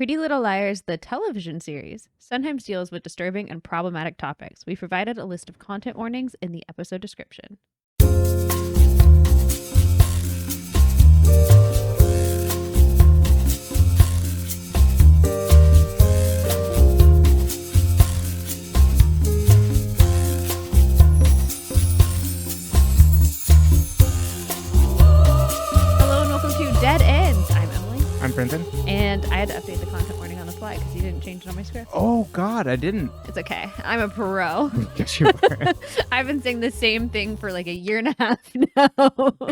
Pretty Little Liars, the television series, sometimes deals with disturbing and problematic topics. We provided a list of content warnings in the episode description. I'm Brenton. And I had to update the content warning on the fly because you didn't change it on my script. Oh, God, I didn't. It's okay. I'm a pro. Yes, you were. I've been saying the same thing for like a year and a half now.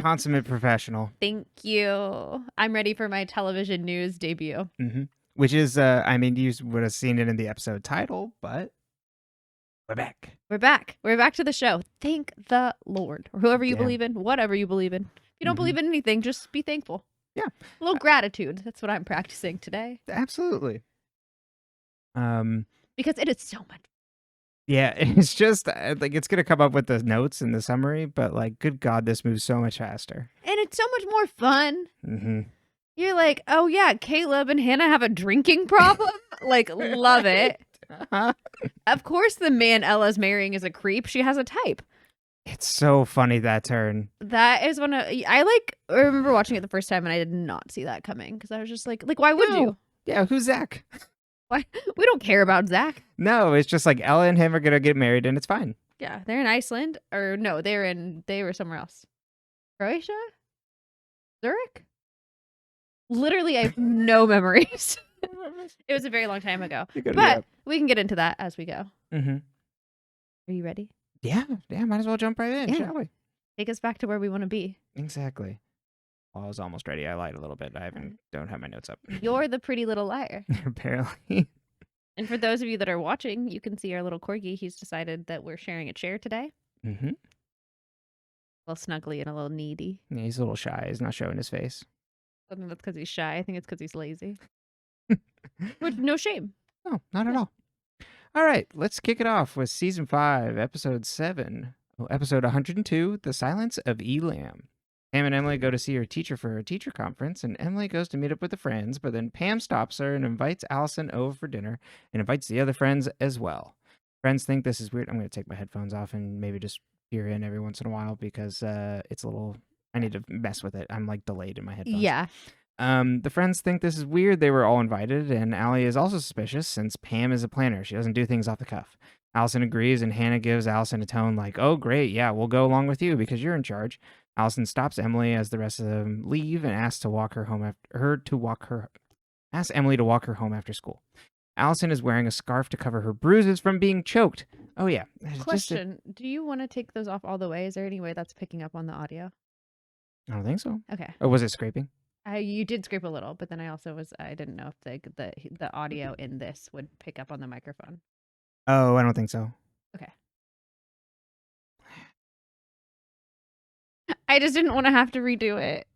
Consummate professional. Thank you. I'm ready for my television news debut. Mm-hmm. Which is, you would have seen it in the episode title, but we're back. We're back. We're back to the show. Thank the Lord. Or whoever you believe in, whatever you believe in. If you don't believe in anything, just be thankful. Yeah. A little gratitude. That's what I'm practicing today. Absolutely. Because it is so much. Yeah, it's just like it's going to come up with the notes and the summary, but like, good God, this moves so much faster. And it's so much more fun. Mm-hmm. You're like, oh yeah, Caleb and Hanna have a drinking problem? Like, love it. Of course the man Ella's marrying is a creep. She has a type. It's so funny, that turn. That is one of... I remember watching it the first time and I did not see that coming because I was just like, why would you? Yeah, who's Zach? Why? We don't care about Zach. No, it's just like Ella and him are going to get married and it's fine. Yeah, they're in Iceland. Or no, they were somewhere else. Croatia? Zurich? Literally, I have no memories. It was a very long time ago. But we can get into that as we go. Mm-hmm. Are you ready? Yeah, might as well jump right in, shall we? Take us back to where we want to be. Exactly. Well, I was almost ready. I lied a little bit. Don't have my notes up. You're the pretty little liar. Apparently. And for those of you that are watching, you can see our little corgi. He's decided that we're sharing a chair today. Mm-hmm. A little snuggly and a little needy. Yeah, he's a little shy. He's not showing his face. I don't think that's because he's shy. I think it's because he's lazy. Which, no shame. No, not at all. All right, let's kick it off with Season 5, Episode 7. Episode 102, The Silence of Elam. Pam and Emily go to see her teacher for a teacher conference, and Emily goes to meet up with the friends, but then Pam stops her and invites Alison over for dinner and invites the other friends as well. Friends think this is weird. I'm going to take my headphones off and maybe just peer in every once in a while because it's a little... I need to mess with it. I'm like delayed in my headphones. Yeah. The friends think this is weird. They were all invited, and Allie is also suspicious since Pam is a planner. She doesn't do things off the cuff. Allison agrees, and Hanna gives Allison a tone like, "Oh, great, yeah, we'll go along with you because you're in charge." Allison stops Emily as the rest of them leave and asks Emily to walk her home after school. Allison is wearing a scarf to cover her bruises from being choked. Oh yeah. Question: do you want to take those off all the way? Is there any way that's picking up on the audio? I don't think so. Okay. Or was it scraping? You did scrape a little, but then I didn't know if the audio in this would pick up on the microphone. Oh, I don't think so. Okay. I just didn't want to have to redo it.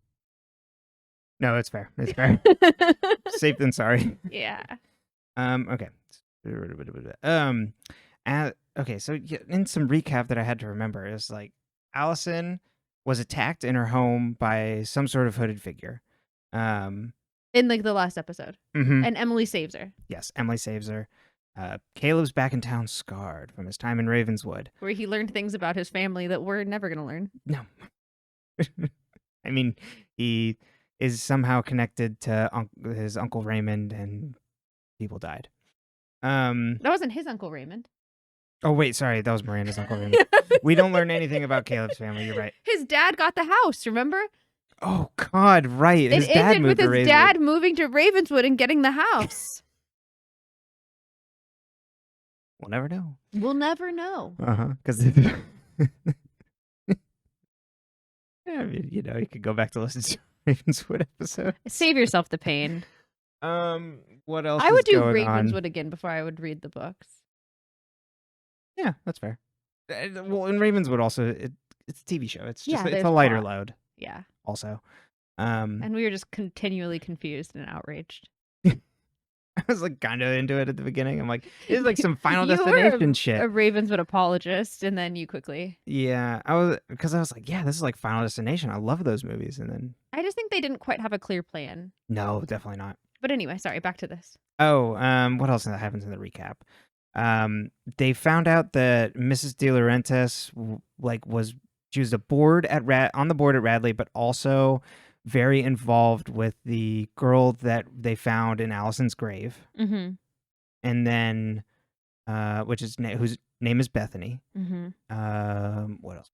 No, it's fair. It's fair. Safe than sorry. Yeah. Okay. Okay, so in some recap that I had to remember is like Allison was attacked in her home by some sort of hooded figure. In like the last episode. Mm-hmm. And Emily saves her. Yes, Emily saves her. Caleb's back in town scarred from his time in Ravenswood. Where he learned things about his family that we're never going to learn. No. I mean, he is somehow connected to his Uncle Raymond and people died. That wasn't his Uncle Raymond. Oh, wait, sorry. That was Miranda's Uncle Raymond. We don't learn anything about Caleb's family. You're right. His dad got the house, remember? Oh, God, right. It ended with his dad moving to Ravenswood and getting the house. We'll never know. We'll never know. Uh-huh. Because, you could go back to listen to Ravenswood episode. Save yourself the pain. What else I would do going Ravenswood on? again before I would read the books. Yeah, that's fair. Well, in Ravenswood also, it's a TV show. It's just it's a there's lighter plot. load. Yeah. Also. And we were just continually confused and outraged. I was like kind of into it at the beginning. I'm like, this is like some Final Destination shit. A Ravenswood apologist, and then you quickly. Yeah, I was like, yeah, this is like Final Destination. I love those movies, and then I just think they didn't quite have a clear plan. no, definitely not. But anyway, sorry, back to this. Oh, what else happens in the recap? They found out that Mrs. De Laurentiis she was on the board at Radley, but also very involved with the girl that they found in Alison's grave. Mm-hmm. And then, whose name is Bethany. Mm-hmm. What else?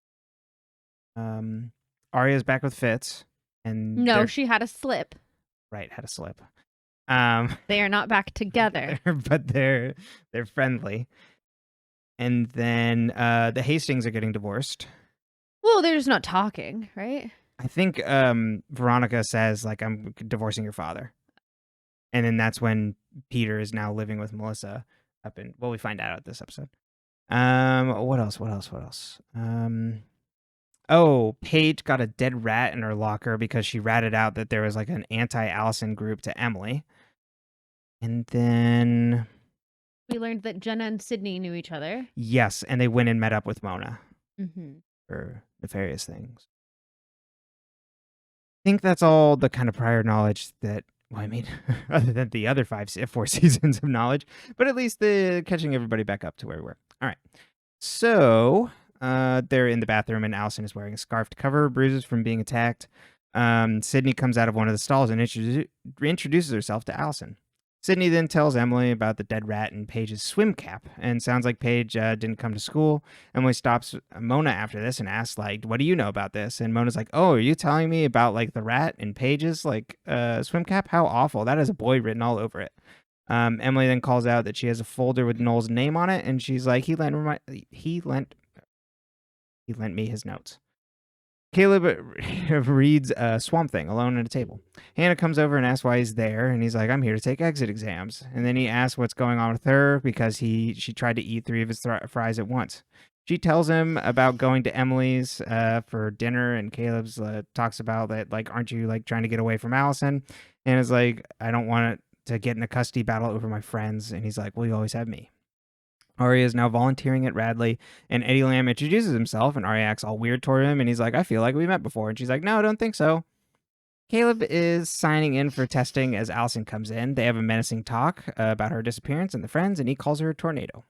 Arya's back with Fitz, and No, she had a slip. Right, had a slip. They are not back together, but they're friendly. And then the Hastings are getting divorced. Well, they're just not talking, right? I think Veronica says, like, I'm divorcing your father. And then that's when Peter is now living with Melissa we find out this episode. What else? Paige got a dead rat in her locker because she ratted out that there was like an anti-Alison group to Emily. And then we learned that Jenna and Sydney knew each other. Yes, and they went and met up with Mona for nefarious things. I think that's all the kind of prior knowledge that, other than the other 4 seasons of knowledge, but at least the catching everybody back up to where we were. All right. So they're in the bathroom, and Alison is wearing a scarf to cover her bruises from being attacked. Sydney comes out of one of the stalls and introduces herself to Alison. Sydney then tells Emily about the dead rat in Paige's swim cap, and sounds like Paige didn't come to school. Emily stops Mona after this and asks, like, what do you know about this? And Mona's like, oh, are you telling me about, like, the rat in Paige's, like, swim cap? How awful. That has a boy written all over it. Emily then calls out that she has a folder with Noel's name on it, and she's like, he lent me his notes. Caleb reads Swamp Thing alone at a table. Hanna comes over and asks why he's there, and he's like, I'm here to take exit exams. And then he asks what's going on with her because she tried to eat 3 of his fries at once. She tells him about going to Emily's for dinner, and Caleb's talks about that, like, aren't you, like, trying to get away from Alison? And is like, I don't want it to get in a custody battle over my friends. And he's like, well, you always have me. Arya is now volunteering at Radley, and Eddie Lamb introduces himself, and Arya acts all weird toward him, and he's like, I feel like we met before. And she's like, no, I don't think so. Caleb is signing in for testing as Alison comes in. They have a menacing talk about her disappearance and the friends, and he calls her a tornado.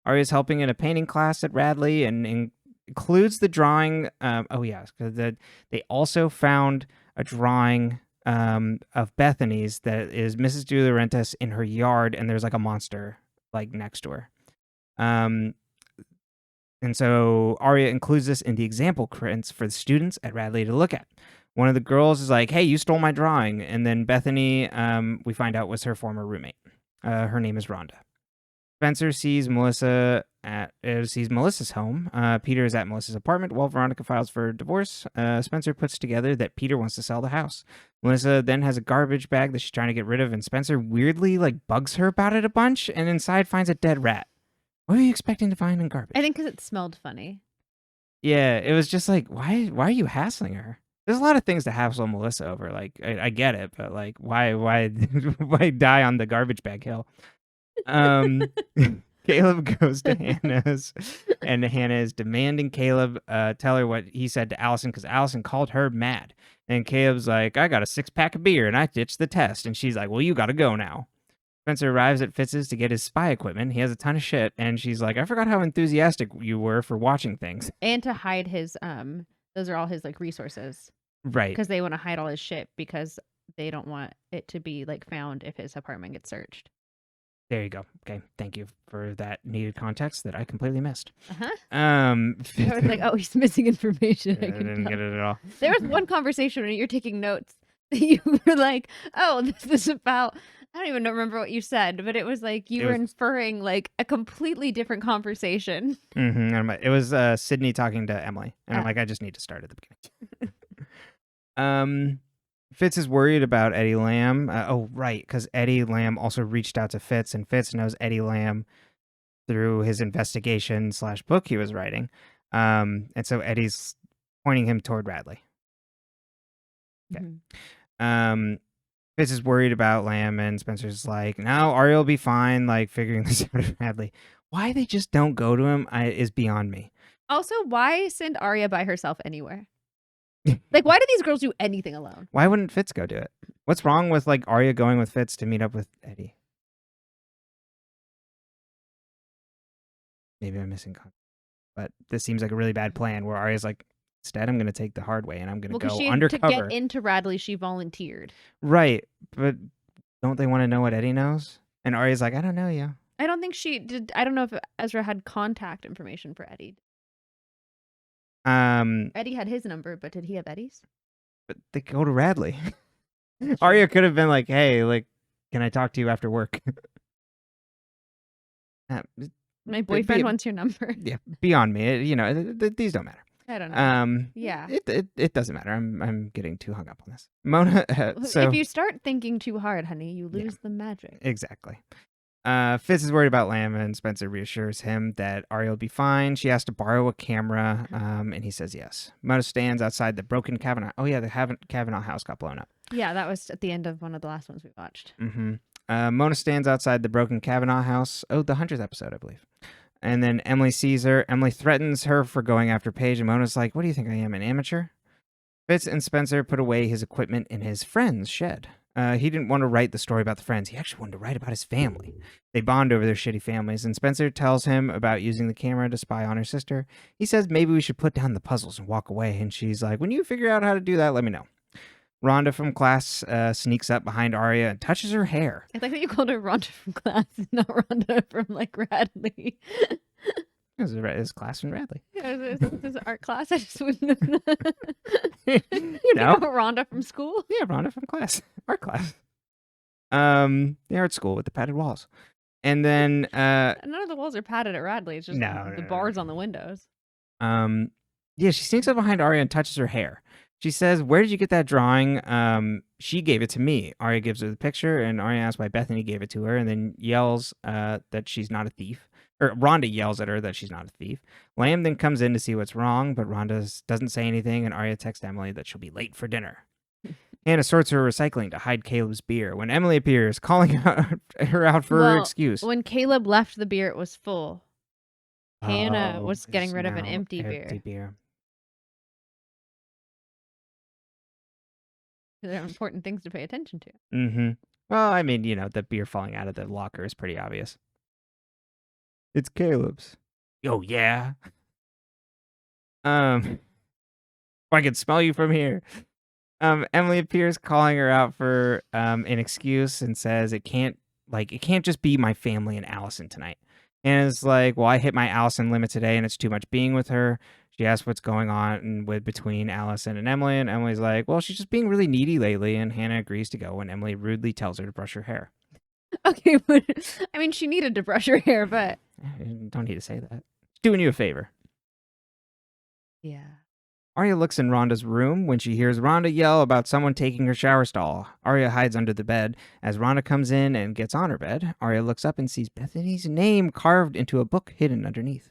Arya's helping in a painting class at Radley and includes the drawing. Because they also found a drawing of Bethany's that is Mrs. De Laurentiis in her yard, and there's like a monster like next to her. And so Arya includes this in the example prints for the students at Radley to look at. One of the girls is like, hey, you stole my drawing. And then Bethany, we find out, was her former roommate. Her name is Rhonda. Spencer sees Melissa's home. Peter is at Melissa's apartment while Veronica files for divorce. Spencer puts together that Peter wants to sell the house. Melissa then has a garbage bag that she's trying to get rid of, and Spencer weirdly bugs her about it a bunch, and inside finds a dead rat. What are you expecting to find in garbage? I think because it smelled funny. Yeah, it was just like, why are you hassling her? There's a lot of things to hassle Melissa over. Like, I get it, but like, why why die on the garbage bag hill? Caleb goes to Hanna's, and Hanna is demanding Caleb tell her what he said to Alison because Alison called her mad. And Caleb's like, I got a 6-pack of beer and I ditched the test. And she's like, well, you got to go now. Spencer arrives at Fitz's to get his spy equipment. He has a ton of shit, and she's like, I forgot how enthusiastic you were for watching things. And to hide his, those are all his, resources. Right. Because they want to hide all his shit because they don't want it to be, found if his apartment gets searched. There you go. Okay, thank you for that needed context that I completely missed. I was like, oh, he's missing information. I didn't get it at all. There was one conversation when you're taking notes that you were like, oh, this is about... I don't even remember what you said, but it was like you were inferring a completely different conversation. Mm-hmm. It was Sydney talking to Emily, and I'm like, I just need to start at the beginning. Fitz is worried about Eddie Lamb. Because Eddie Lamb also reached out to Fitz, and Fitz knows Eddie Lamb through his investigation / book he was writing. And so Eddie's pointing him toward Radley. Okay. Mm-hmm. Fitz is worried about Lamb, and Spencer's like, no, Arya will be fine, figuring this out of Radley. Why they just don't go to him is beyond me. Also, why send Arya by herself anywhere? Like, why do these girls do anything alone? Why wouldn't Fitz go do it? What's wrong with like Arya going with Fitz to meet up with Eddie? Maybe I'm missing context. But this seems like a really bad plan where Arya's like, instead, I'm going to take the hard way and I'm going to go undercover. To get into Radley, she volunteered. Right. But don't they want to know what Eddie knows? And Arya's like, I don't know you. I don't think she did. I don't know if Ezra had contact information for Eddie. Eddie had his number, but did he have Eddie's? But they go to Radley. Arya could have been like, hey, like, can I talk to you after work? My boyfriend wants your number. Yeah, beyond me. These don't matter. I don't know. Yeah. It doesn't matter. I'm getting too hung up on this. Mona, so if you start thinking too hard, honey, you lose the magic. Exactly. Fitz is worried about Lamb, and Spencer reassures him that Arya will be fine. She has to borrow a camera, and he says yes. Mona stands outside the broken Kavanaugh. Oh yeah, the Kavanaugh house got blown up. Yeah, that was at the end of one of the last ones we watched. Mm-hmm. Mona stands outside the broken Kavanaugh house. Oh, the 100th episode, I believe. And then Emily sees her. Emily threatens her for going after Paige, and Mona's like, what do you think I am, an amateur? Fitz and Spencer put away his equipment in his friend's shed. He didn't want to write the story about the friends. He actually wanted to write about his family. They bond over their shitty families, and Spencer tells him about using the camera to spy on her sister. He says maybe we should put down the puzzles and walk away, and she's like, when you figure out how to do that, let me know. Rhonda from class sneaks up behind Arya and touches her hair. I like that you called her Rhonda from class, not Rhonda from like Radley. It was class from Radley. Yeah, this is art class. I just wouldn't have. Rhonda from school. Yeah, Rhonda from class, art class. The art school with the padded walls, and then none of the walls are padded at Radley. It's just the bars on the windows. Yeah, she sneaks up behind Arya and touches her hair. She says, where did you get that drawing? She gave it to me. Arya gives her the picture, and Arya asks why Bethany gave it to her, and then yells that she's not a thief. Or Rhonda yells at her that she's not a thief. Lamb then comes in to see what's wrong, but Rhonda doesn't say anything, and Arya texts Emily that she'll be late for dinner. Hanna sorts her recycling to hide Caleb's beer when Emily appears, calling her out for her excuse. When Caleb left, the beer, it was full. Hanna was getting rid of an empty beer. There are important things to pay attention to. Mm-hmm. Well, I mean, the beer falling out of the locker is pretty obvious. It's Caleb's. Oh, yeah. I can smell you from here. Emily appears, calling her out for an excuse, and says it can't just be my family and Alison tonight. And it's like, well, I hit my Alison limit today, and it's too much being with her. She asks what's going on between Alison and Emily's like, well, she's just being really needy lately, and Hanna agrees to go when Emily rudely tells her to brush her hair. Okay, but I mean, she needed to brush her hair, but don't need to say that. She's doing you a favor. Yeah. Arya looks in Rhonda's room when she hears Rhonda yell about someone taking her shower stall. Arya hides under the bed. As Rhonda comes in and gets on her bed, Arya looks up and sees Bethany's name carved into a book hidden underneath.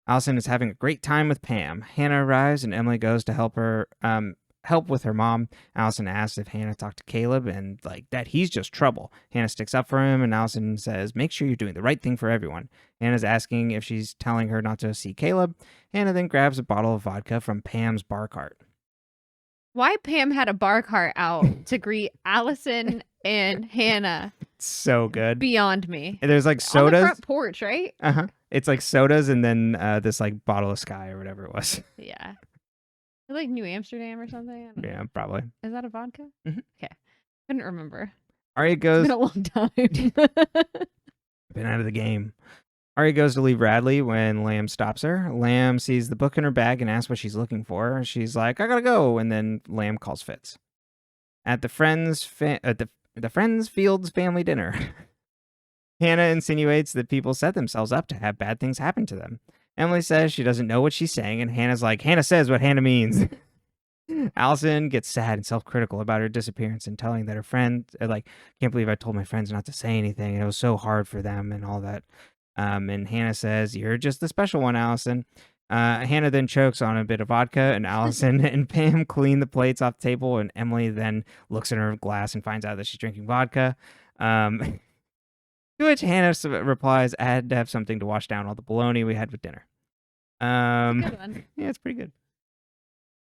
Alison is having a great time with Pam. Hanna arrives and Emily goes to help with her mom. Alison asks if Hanna talked to Caleb and that he's just trouble. Hanna sticks up for him and Alison says, make sure you're doing the right thing for everyone. Hanna's asking if she's telling her not to see Caleb. Hanna then grabs a bottle of vodka from Pam's bar cart. Why Pam had a bar cart out to greet Alison and Hanna. It's so good. Beyond me. And there's sodas. On the front porch, right? Uh-huh. It's sodas and then this bottle of Sky or whatever it was. Yeah. Like New Amsterdam or something? Yeah, probably. Is that a vodka? Mm-hmm. Okay. Couldn't remember. Arya goes... It's been a long time. Been out of the game. Arya goes to leave Radley when Lamb stops her. Lamb sees the book in her bag and asks what she's looking for. She's like, I gotta go. And then Lamb calls Fitz. At the Friends Fields family dinner, Hanna insinuates that people set themselves up to have bad things happen to them. Emily says she doesn't know what she's saying, and Hannah's like, Hanna says what Hanna means. Alison gets sad and self-critical about her disappearance and telling that her friend, can't believe I told my friends not to say anything, and it was so hard for them and all that. And Hanna says, you're just the special one, Alison. Hanna then chokes on a bit of vodka, and Alison and Pam clean the plates off the table, and Emily then looks in her glass and finds out that she's drinking vodka. To which Hanna replies, I had to have something to wash down all the bologna we had with dinner. Good one. Yeah, it's pretty good.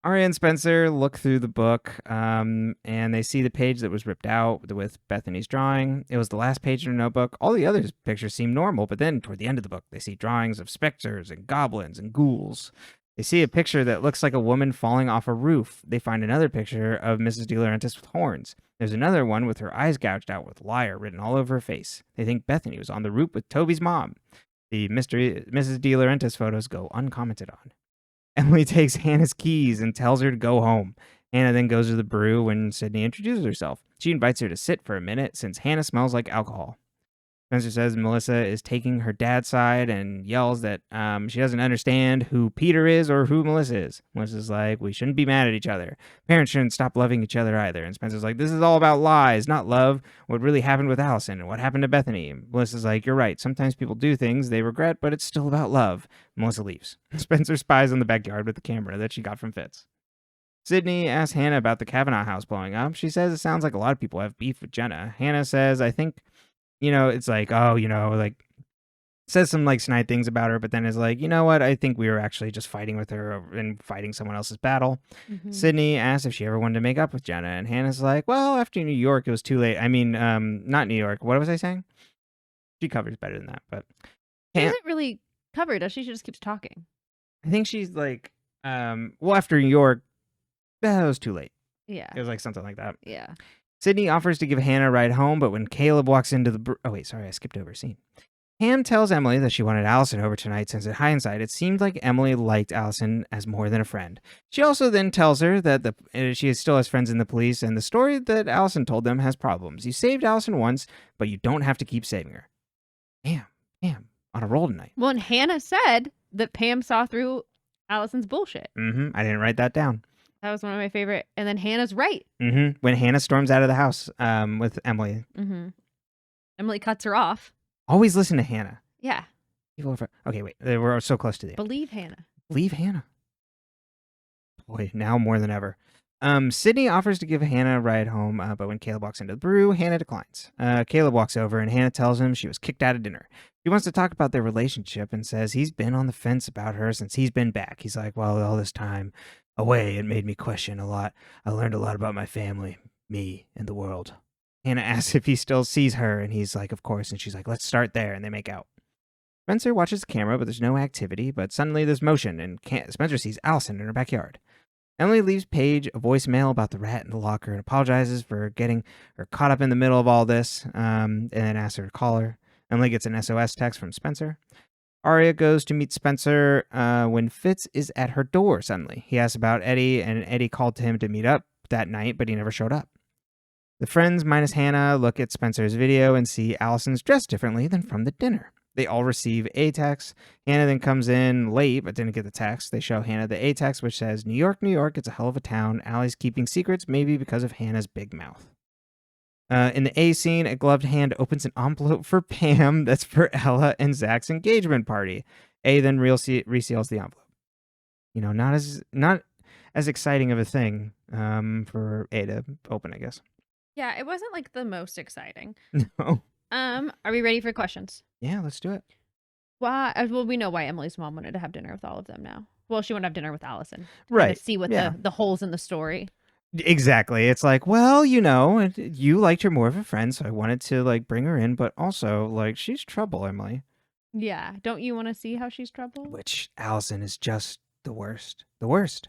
Arya and Spencer look through the book, and they see the page that was ripped out with Bethany's drawing. It was the last page in her notebook. All the other pictures seem normal, but then toward the end of the book, they see drawings of specters and goblins and ghouls. They see a picture that looks like a woman falling off a roof. They find another picture of Mrs. De Laurentiis with horns. There's another one with her eyes gouged out with liar written all over her face. They think Bethany was on the roof with Toby's mom. The Mrs. De Laurentiis photos go uncommented on. Emily takes Hannah's keys and tells her to go home. Hanna then goes to the brew when Sydney introduces herself. She invites her to sit for a minute since Hanna smells like alcohol. Spencer says Melissa is taking her dad's side and yells that she doesn't understand who Peter is or who Melissa is. Melissa's like, we shouldn't be mad at each other. Parents shouldn't stop loving each other either. And Spencer's like, this is all about lies, not love. What really happened with Alison and what happened to Bethany. And Melissa's like, you're right. Sometimes people do things they regret, but it's still about love. Melissa leaves. Spencer spies on the backyard with the camera that she got from Fitz. Sydney asks Hanna about the Kavanaugh house blowing up. She says it sounds like a lot of people have beef with Jenna. Hanna says, I think... it's like, says some snide things about her, but then is like, you know what? I think we were actually just fighting with her and fighting someone else's battle. Mhm. Sydney asks if she ever wanted to make up with Jenna, and Hannah's like, well, after New York, it was too late. I mean, not New York. What was I saying? She covers better than that, but She doesn't really cover, does she? She just keeps talking. I think she's like, well, after New York, it was too late. Yeah. It was like something like that. Yeah. Sydney offers to give Hanna a ride home, but when Caleb walks into the... oh, wait, sorry, I skipped over a scene. Ham tells Emily that she wanted Alison over tonight since in hindsight, it seemed like Emily liked Alison as more than a friend. She also then tells her that she still has friends in the police, and the story that Alison told them has problems. You saved Alison once, but you don't have to keep saving her. Damn, on a roll tonight. Well, and Hanna said that Pam saw through Alison's bullshit. I didn't write that down. That was one of my favorite. And then Hannah's right. When Hanna storms out of the house with Emily. Emily cuts her off. Always listen to Hanna. Yeah. Okay, wait. We're so close to the end. Believe Hanna. Believe Hanna. Boy, now more than ever. Sydney offers to give Hanna a ride home, but when Caleb walks into the brew, Hanna declines. Caleb walks over and Hanna tells him she was kicked out of dinner. He wants to talk about their relationship and says he's been on the fence about her since he's been back. He's like, well, all this time away, it made me question a lot. I learned a lot about my family, me, and the world. Hanna asks if he still sees her, and he's like, of course. And she's like, let's start there, and they make out. Spencer watches the camera, but there's no activity, but suddenly there's motion, and Spencer sees Alison in her backyard. Emily leaves Paige a voicemail about the rat in the locker and apologizes for getting her caught up in the middle of all this, and then asks her to call her. Emily gets an SOS text from Spencer. Arya goes to meet Spencer when Fitz is at her door suddenly. He asks about Eddie, and Eddie called to him to meet up that night, but he never showed up. The friends, minus Hanna, look at Spencer's video and see Alison's dressed differently than from the dinner. They all receive a text. Hanna then comes in late, but didn't get the text. They show Hanna the a text, which says, New York, New York, it's a hell of a town. Allie's keeping secrets, maybe because of Hannah's big mouth. In the A scene, a gloved hand opens an envelope for Pam that's for Ella and Zach's engagement party. A then reseals the envelope. Not as exciting of a thing for A to open, I guess. Yeah, it wasn't like the most exciting. No. Are we ready for questions? Yeah, let's do it. Why? Well, we know why Emily's mom wanted to have dinner with all of them now. Well, she wanted to have dinner with Alison. Right. To see what the holes in the story. Exactly. It's like, well, you liked her more of a friend, so I wanted to bring her in, but also she's trouble, Emily. Yeah. Don't you want to see how she's trouble? Which Alison is just the worst. The worst.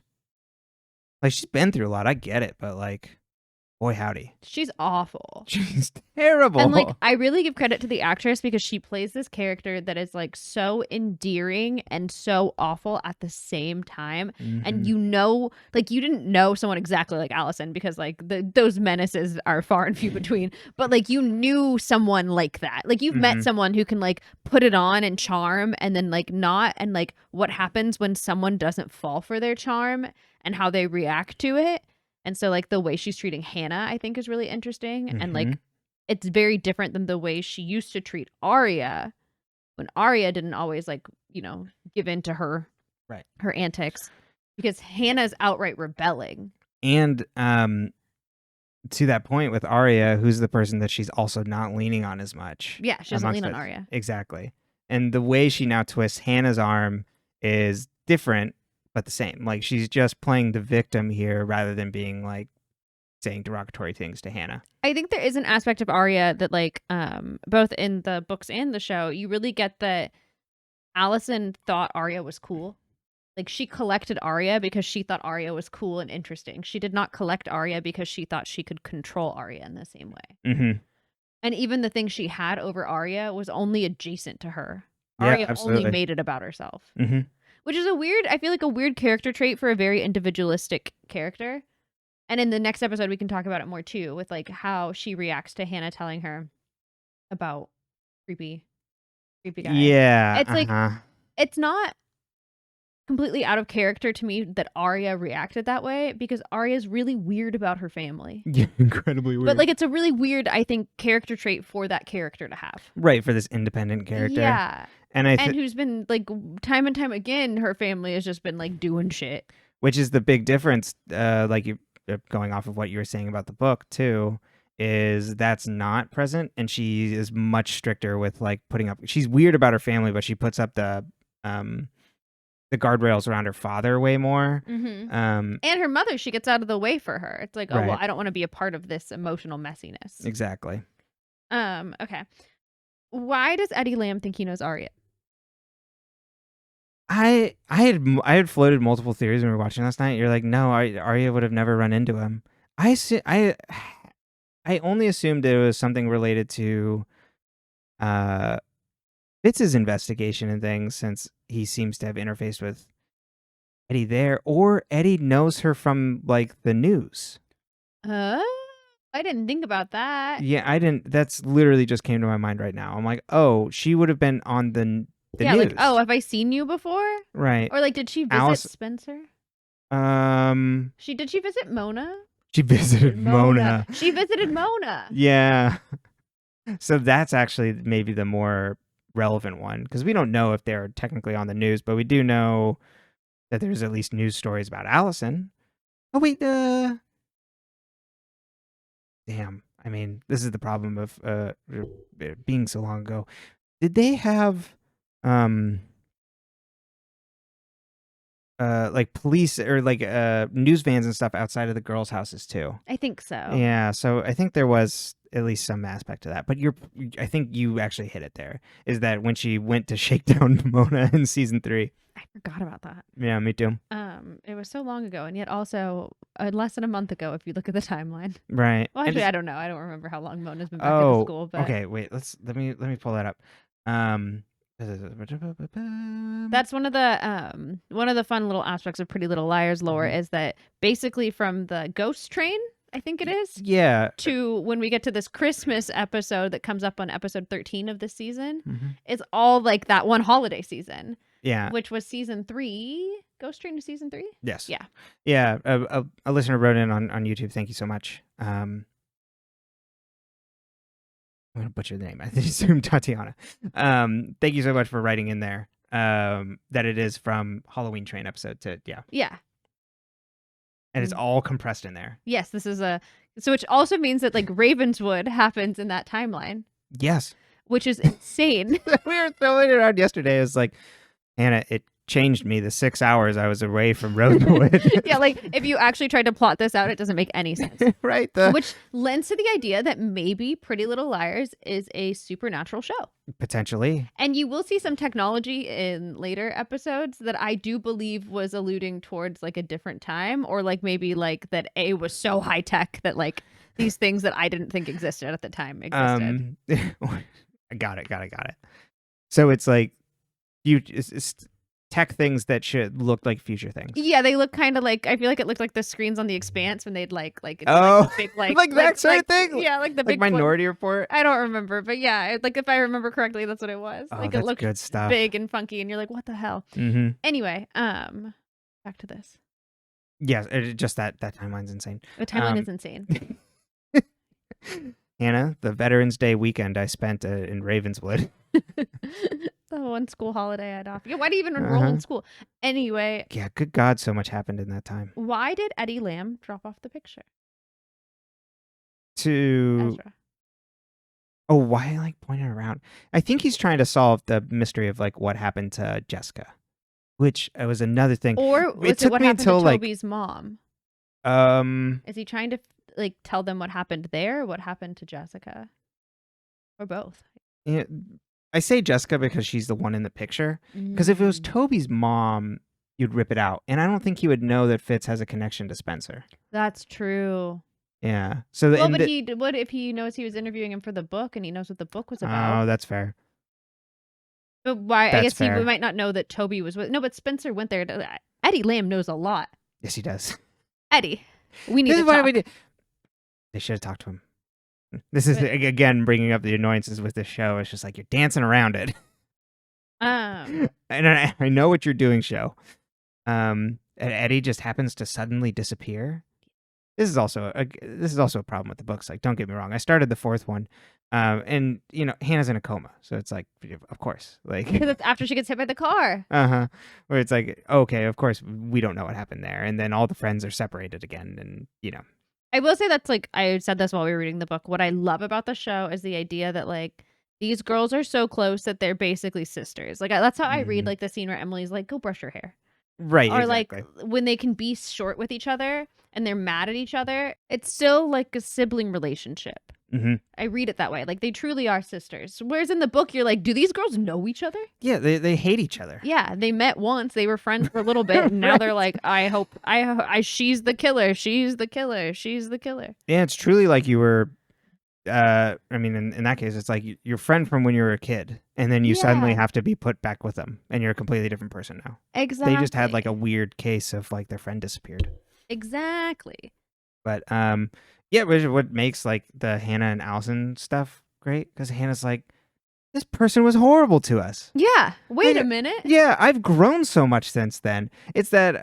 She's been through a lot. I get it, but boy, howdy. She's awful. She's terrible. And I really give credit to the actress because she plays this character that is so endearing and so awful at the same time. And you didn't know someone exactly like Alison because those menaces are far and few between. But you knew someone like that. You've met someone who can put it on and charm and then not, and what happens when someone doesn't fall for their charm and how they react to it. And so the way she's treating Hanna, I think, is really interesting. And it's very different than the way she used to treat Arya when Arya didn't always give in to her antics, because Hannah's outright rebelling. And to that point with Arya, who's the person that she's also not leaning on as much. Yeah, she doesn't lean on Arya. Exactly. And the way she now twists Hannah's arm is different but the same. Like, she's just playing the victim here rather than being like saying derogatory things to Hanna. I think there is an aspect of Arya that, like, both in the books and the show, you really get that Alison thought Arya was cool. Like, she collected Arya because she thought Arya was cool and interesting. She did not collect Arya because she thought she could control Arya in the same way. Mm-hmm. And even the thing she had over Arya was only adjacent to her. Yeah, Arya absolutely. only made it about herself. Mm-hmm. Which is I feel like a weird character trait for a very individualistic character. And in the next episode, we can talk about it more too, with like how she reacts to Hanna telling her about creepy guy. Yeah. It's like, it's not completely out of character to me that Arya reacted that way, because Arya's really weird about her family. Yeah, incredibly weird. But like, it's a really weird, I think, character trait for that character to have. Right, for this independent character. Yeah. And who's been like, time and time again, her family has just been like doing shit. Which is the big difference, like you going off of what you were saying about the book too, is that's not present, and she is much stricter with like putting up. She's weird about her family, but she puts up the guardrails around her father way more. Mm-hmm. And her mother, she gets out of the way for her. It's like, oh, right. well, I don't want to be a part of this emotional messiness. Exactly. Okay. Why does Eddie Lamb think he knows Arya? I had floated multiple theories when we were watching last night. You're like, no, Arya would have never run into him. I only assumed it was something related to Fitz's investigation and things, since he seems to have interfaced with Eddie there, or Eddie knows her from like the news. I didn't think about that. Yeah, I didn't. That's literally just came to my mind right now. I'm like, oh, she would have been on the news. Like, oh, have I seen you before? Right. Or like, did she visit Spencer? Did she visit Mona? She visited Mona. She visited Mona. Yeah. So that's actually maybe the more relevant one, because we don't know if they're technically on the news, but we do know that there's at least news stories about Alison. Oh wait, damn. I mean, this is the problem of being so long ago. Did they have like police or like news vans and stuff outside of the girls' houses too? I think so. Yeah, so I think there was at least some aspect to that. But I think you actually hit it there. Is that when she went to shake down Mona in season 3? I forgot about that. Yeah, me too. It was so long ago, and yet also less than a month ago, if you look at the timeline. Right. Well, actually, I don't know. I don't remember how long Mona's been back in school. But okay. Wait. Let me pull that up. That's one of the fun little aspects of Pretty Little Liars lore, is that basically from the ghost train, I think it is, to when we get to this Christmas episode that comes up on episode 13 of this season, it's all like that one holiday season. Yeah. Which was season 3. Ghost Train to season 3? Yes. Yeah. Yeah. A listener wrote in on YouTube. Thank you so much. I'm going to butcher the name. I assume Tatiana. Thank you so much for writing in there that it is from Halloween Train episode to, yeah. Yeah. And it's all compressed in there. Yes, this is so which also means that like Ravenswood happens in that timeline. Yes. Which is insane. We were throwing it around yesterday. It was like, Hanna, it changed me the 6 hours I was away from Rosewood. Yeah, like if you actually tried to plot this out, it doesn't make any sense. Right. Which lends to the idea that maybe Pretty Little Liars is a supernatural show. Potentially. And you will see some technology in later episodes that I do believe was alluding towards like a different time, or like maybe like that A was so high tech that like these things that I didn't think existed at the time existed. I got it. So it's like it's tech things that should look like future things. Yeah, they look kind of like, I feel like it looked like the screens on The Expanse when they'd like big, like that sort of thing. Yeah, like the big Minority Report. I don't remember, but yeah, like if I remember correctly, that's what it was. Oh, like it looked good stuff. Big and funky, and you're like, what the hell? Mm-hmm. Anyway, back to this. Yes, just that timeline's insane. The timeline is insane. Hanna, the Veterans Day weekend I spent in Ravenswood. The one school holiday I had off. Yeah, why do you even enroll in school? Anyway. Yeah, good God, so much happened in that time. Why did Eddie Lamb drop off the picture? Ezra. Oh, why like pointing around? I think he's trying to solve the mystery of like what happened to Jessica. which was another thing. Or was it took what me happened until to like Toby's mom? Is he trying to like tell them what happened there? Or what happened to Jessica? Or both? yeah, I say Jessica because she's the one in the picture. Because if it was Toby's mom, you'd rip it out, and I don't think he would know that Fitz has a connection to Spencer. That's true. Yeah. So Well, but what if he knows he was interviewing him for the book and he knows what the book was about? Oh, that's fair. But why? I guess fair. he might not know that Toby was with. No, but Spencer went there. Eddie Lamb knows a lot. Yes, he does. Eddie, we need This to is why talk. we did. They should have talked to him. This is again bringing up the annoyances with this show. It's just like you're dancing around it. And I know what you're doing, show. And Eddie just happens to suddenly disappear. This is also a problem with the books. Like, don't get me wrong. I started the fourth one, and Hannah's in a coma, so it's like, of course, like because it's after she gets hit by the car. Where it's like, okay, of course, we don't know what happened there, and then all the friends are separated again, and I will say that's like I said this while we were reading the book. What I love about the show is the idea that like these girls are so close that they're basically sisters. Like that's how I read like the scene where Emily's like, "Go brush your hair." Right. Or exactly. like when they can be short with each other and they're mad at each other, it's still like a sibling relationship. I read it that way. Like they truly are sisters. Whereas in the book, you're like, do these girls know each other? Yeah, they hate each other. Yeah, they met once. They were friends for a little bit, and now they're like, I hope she's the killer. She's the killer. She's the killer. Yeah, it's truly like you were. I mean, in that case, it's like your friend from when you were a kid, and then you suddenly have to be put back with them, and you're a completely different person now. Exactly. They just had like a weird case of like their friend disappeared. Exactly. But yeah, what makes like the Hanna and Alison stuff great, because Hannah's like, this person was horrible to us. Yeah. Wait a minute. Yeah, I've grown so much since then. It's that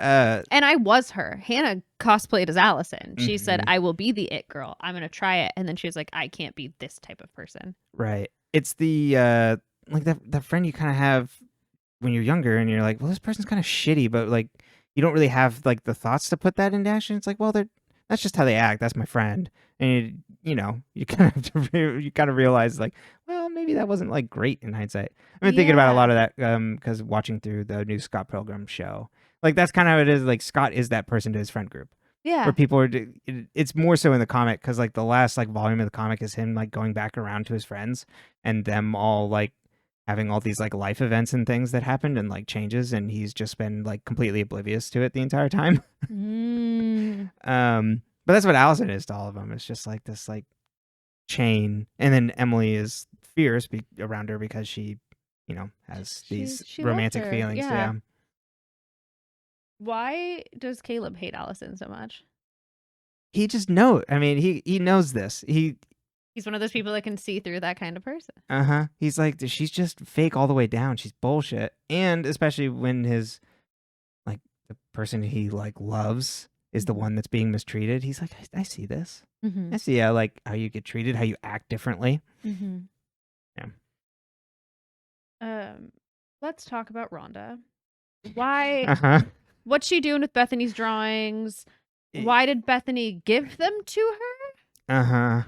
and I was her. Hannah cosplayed as Alison. She said, I will be the it girl. I'm going to try it. And then she was like, I can't be this type of person. Right. It's the like that friend you kind of have when you're younger, and you're like, well, this person's kind of shitty, but like you don't really have like the thoughts to put that into action. It's like, well, that's just how they act. That's my friend. And you kind of have to you kind of realize like, well, maybe that wasn't like great in hindsight. I've been thinking about a lot of that because watching through the new Scott Pilgrim show, like that's kind of how it is. Like Scott is that person to his friend group. Yeah. Where people are, it's more so in the comic, because like the last like volume of the comic is him like going back around to his friends and them all like having all these like life events and things that happened and like changes, and he's just been like completely oblivious to it the entire time. But that's what Alison is to all of them. It's just like this like chain, and then Emily is fierce around her because she has these romantic feelings. Yeah. Why does Caleb hate Alison so much? He just knows. I mean, he knows this. He's one of those people that can see through that kind of person. He's like, she's just fake all the way down. She's bullshit. And especially when his like the person he like loves is the one that's being mistreated. He's like, I see this. I see like how you get treated, how you act differently. Yeah. Let's talk about Rhonda. Why? What's she doing with Bethany's drawings? Why did Bethany give them to her?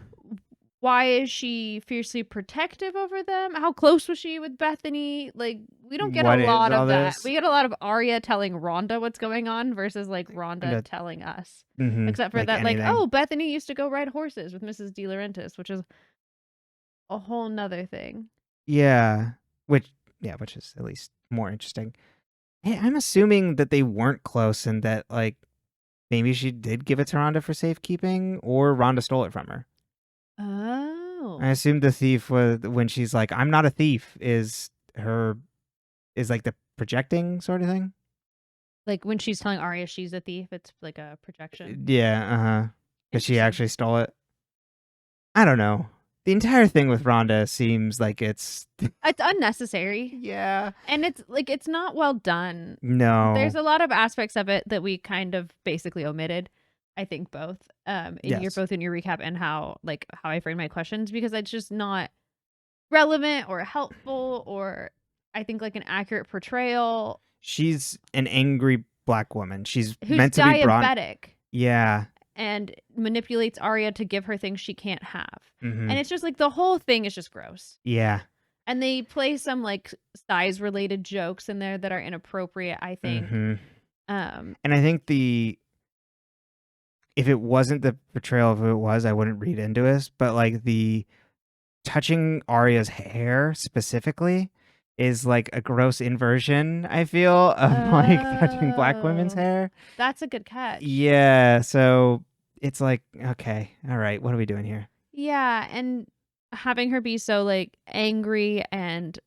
Why is she fiercely protective over them? How close was she with Bethany? Like, we don't get a lot of that. We get a lot of Arya telling Rhonda what's going on versus like Rhonda telling us. Except for like that, anything. Like, oh, Bethany used to go ride horses with Mrs. De Laurentiis, which is a whole nother thing. Yeah, which is at least more interesting. Hey, I'm assuming that they weren't close, and that like maybe she did give it to Rhonda for safekeeping, or Rhonda stole it from her. Oh. I assume the thief was, when she's like, I'm not a thief, is like the projecting sort of thing. Like when she's telling Arya she's a thief, it's like a projection. Yeah, because she actually stole it. I don't know. The entire thing with Rhonda seems like it's unnecessary. Yeah. And it's like, it's not well done. No. There's a lot of aspects of it that we kind of basically omitted. I think both both in your recap and how I frame my questions, because it's just not relevant or helpful, or I think like an accurate portrayal. She's an angry black woman. She's who's meant to be diabetic. Yeah. And manipulates Arya to give her things she can't have. And it's just like the whole thing is just gross. Yeah. And they play some like size related jokes in there that are inappropriate, I think. And I think if it wasn't the portrayal of who it was, I wouldn't read into it. But like the touching Arya's hair specifically is like a gross inversion, I feel, of like touching black women's hair. That's a good catch. Yeah, so it's like, okay, all right, what are we doing here? Yeah, and having her be so like angry and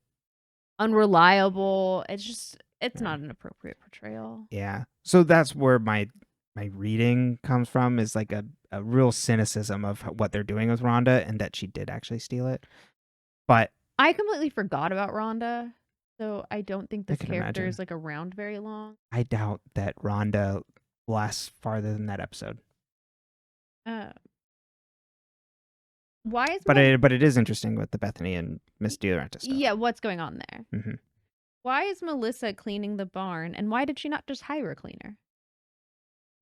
unreliable, it's not an appropriate portrayal. Yeah. So that's where my reading comes from, is like a real cynicism of what they're doing with Rhonda and that she did actually steal it. But I completely forgot about Rhonda, so I don't think this can character imagine. is like around very long. I doubt that Rhonda lasts farther than that episode. Why is But it is interesting with the Bethany and Miss DiLaurentis stuff. Yeah, what's going on there? Mhm. Why is Melissa cleaning the barn, and why did she not just hire a cleaner?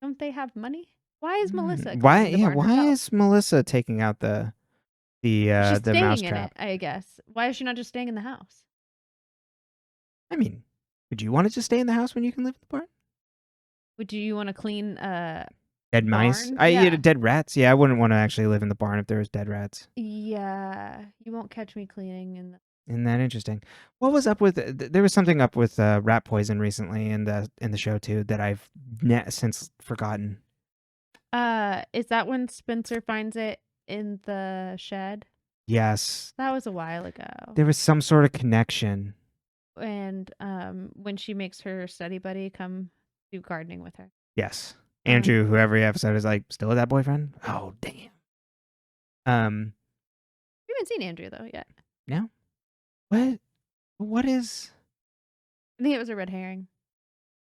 Don't they have money? Why is Melissa cleaning the barn Why herself? is Melissa taking out the She's staying in mousetrap? it, I guess. Why is she not just staying in the house? I mean, would you want to just stay in the house when you can live in the barn? Would you want to clean Dead mice? barn? Yeah. Dead rats. Yeah, I wouldn't want to actually live in the barn if there was dead rats. Yeah, you won't catch me cleaning in the... Isn't that interesting? What was up with? There was something up with rat poison recently in the show too that I've since forgotten. Is that when Spencer finds it in the shed? Yes. That was a while ago. There was some sort of connection. And when she makes her study buddy come do gardening with her. Yes. Andrew, who every episode is like, still with that boyfriend? Oh, damn. We haven't seen Andrew though yet. No? What is... I think it was a red herring.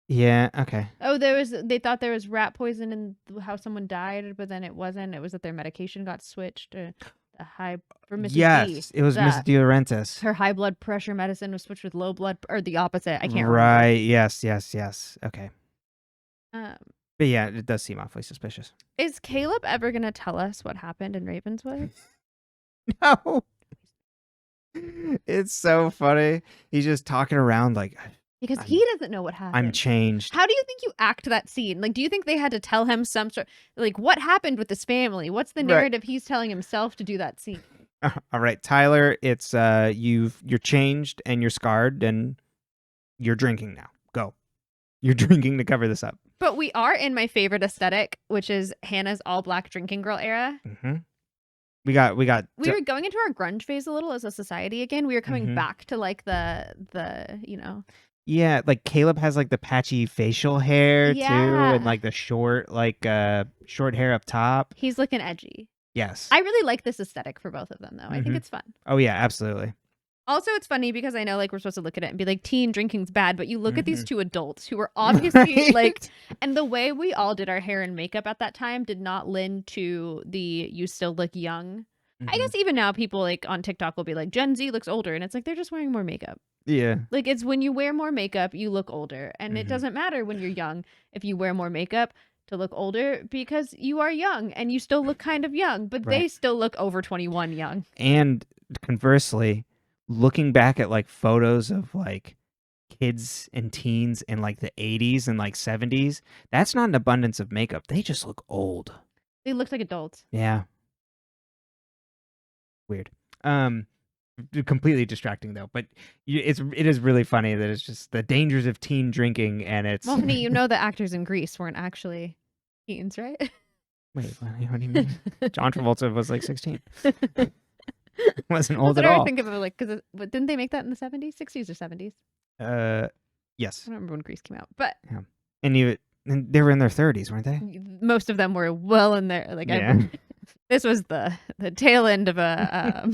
Yeah, okay. Oh, they thought there was rat poison in how someone died, but then it wasn't. It was that their medication got switched to the high for Mrs. Yes, D. it was Miss DiLaurentis. Her high blood pressure medicine was switched with low blood, or the opposite. I can't remember. Right, yes. Okay. But yeah, it does seem awfully suspicious. Is Caleb ever going to tell us what happened in Ravenswood? No. It's so funny. He's just talking around like... Because he doesn't know what happened. I'm changed. How do you think you act that scene? Like, do you think they had to tell him some sort... Like, what happened with this family? What's the narrative he's telling himself to do that scene? All right, Tyler, it's you're changed and you're scarred and you're drinking now. Go. You're drinking to cover this up. But we are in my favorite aesthetic, which is Hannah's all-black drinking girl era. Mm-hmm. We got. We were going into our grunge phase a little as a society again. We were coming back to like the Yeah, like Caleb has like the patchy facial hair too, and like the short hair up top. He's looking edgy. Yes. I really like this aesthetic for both of them though. I think it's fun. Oh yeah, absolutely. Also, it's funny because I know like we're supposed to look at it and be like, teen drinking's bad, but you look at these two adults who are obviously like, and the way we all did our hair and makeup at that time did not lend to the you still look young. I guess even now people like on TikTok will be like, Gen Z looks older, and it's like they're just wearing more makeup. Yeah. Like it's when you wear more makeup, you look older, and it doesn't matter when you're young if you wear more makeup to look older because you are young and you still look kind of young, but they still look over 21 young. And conversely, looking back at like photos of like kids and teens in like the 80s and like 70s, that's not an abundance of makeup. They just look old. They look like adults. Yeah. Weird. Completely distracting though, but it is really funny that it's just the dangers of teen drinking, and it's... Well, honey, you know the actors in Grease weren't actually teens, right? Wait, what do you mean? John Travolta was like 16. Wasn't old That's at what all. I think of it like, because didn't they make that in the 70s, 60s or 70s? Yes. I don't remember when Grease came out, but yeah. And they were in their 30s, weren't they? Most of them were well in there. Like, yeah. This was the tail end of a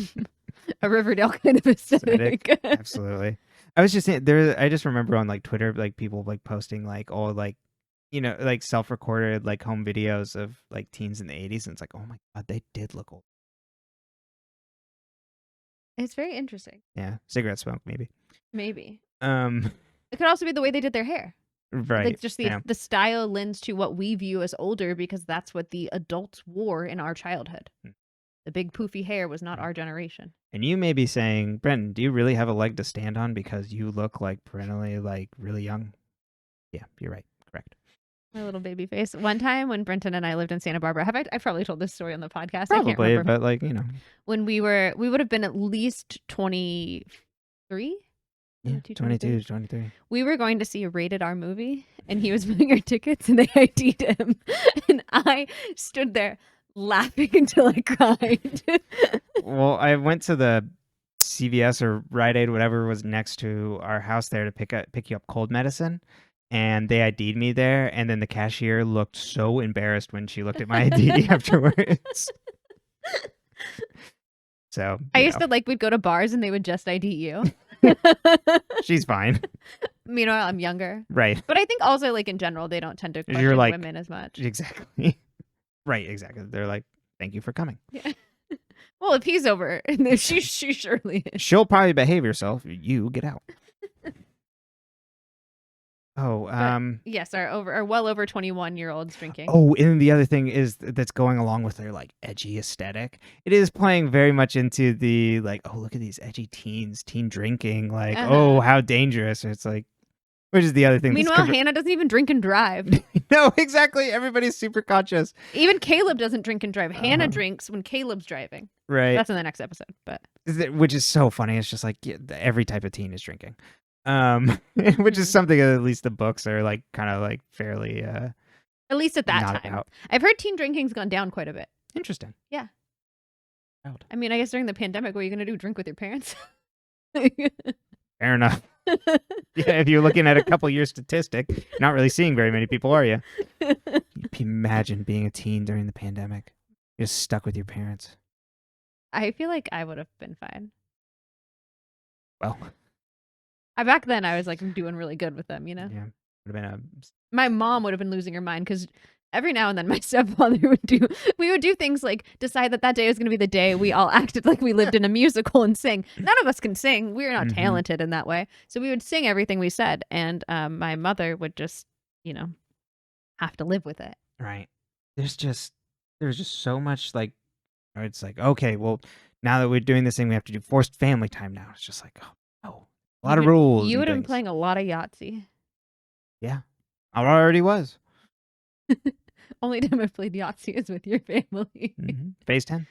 Riverdale kind of aesthetic. Absolutely. I was just saying there. I just remember on like Twitter, like people like posting like like self-recorded like home videos of like teens in the 80s, and it's like, oh my god, they did look old. It's very interesting. Yeah, cigarette smoke maybe. Maybe. It could also be the way they did their hair. Right. Like just the style lends to what we view as older because that's what the adults wore in our childhood. The big poofy hair was not our generation. And you may be saying, Brenton, do you really have a leg to stand on because you look like parentally like really young? Yeah, you're right. Correct. My little baby face. One time when Brenton and I lived in Santa Barbara, I probably told this story on the podcast. I can't Probably, remember. but like, you know. When we would have been at least 23? Yeah, 22, 23. We were going to see a rated R movie, and he was buying our tickets, and they ID'd him. And I stood there laughing until I cried. Well, I went to the CVS or Rite Aid, whatever was next to our house there to pick you up cold medicine. And they ID'd me there, and then the cashier looked so embarrassed when she looked at my ID afterwards. So I used to we'd go to bars and they would just ID you. She's fine. Meanwhile, I'm younger. Right. But I think also in general, they don't tend to question women as much. Exactly. Right, exactly. They're like, thank you for coming. Yeah. Well, if he's over, she surely is. She'll probably behave herself. You get out. Oh, yes, our well over 21-year-olds drinking. Oh, and the other thing is that's going along with their like edgy aesthetic. It is playing very much into the like, oh, look at these edgy teens, teen drinking, like, oh, how dangerous. It's like, which is the other thing. Meanwhile, Hanna doesn't even drink and drive. No, exactly. Everybody's super conscious. Even Caleb doesn't drink and drive. Hanna drinks when Caleb's driving. Right. That's in the next episode, but which is so funny. It's just like every type of teen is drinking. Which is something that at least the books are like kind of like fairly at least at that time. I've heard teen drinking's gone down quite a bit. Interesting. Yeah. Out. I mean, I guess during the pandemic, what are you gonna do? Drink with your parents? Fair enough. Yeah, if you're looking at a couple year statistic, you're not really seeing very many people, are you? Imagine being a teen during the pandemic. You're just stuck with your parents. I feel like I would have been fine. Well, back then I was like doing really good with them, you know? Yeah. Would have been my mom would have been losing her mind because every now and then my stepfather we would do things like decide that day was going to be the day we all acted like we lived in a musical and sing. None of us can sing. We're not talented in that way. So we would sing everything we said. And my mother would just, have to live with it. Right. There's just so much like, it's like, okay, well, now that we're doing this thing, we have to do forced family time now. It's just like, oh, a lot of rules. You would have been playing a lot of Yahtzee. Yeah. I already was. Only time I've played Yahtzee is with your family. Phase 10.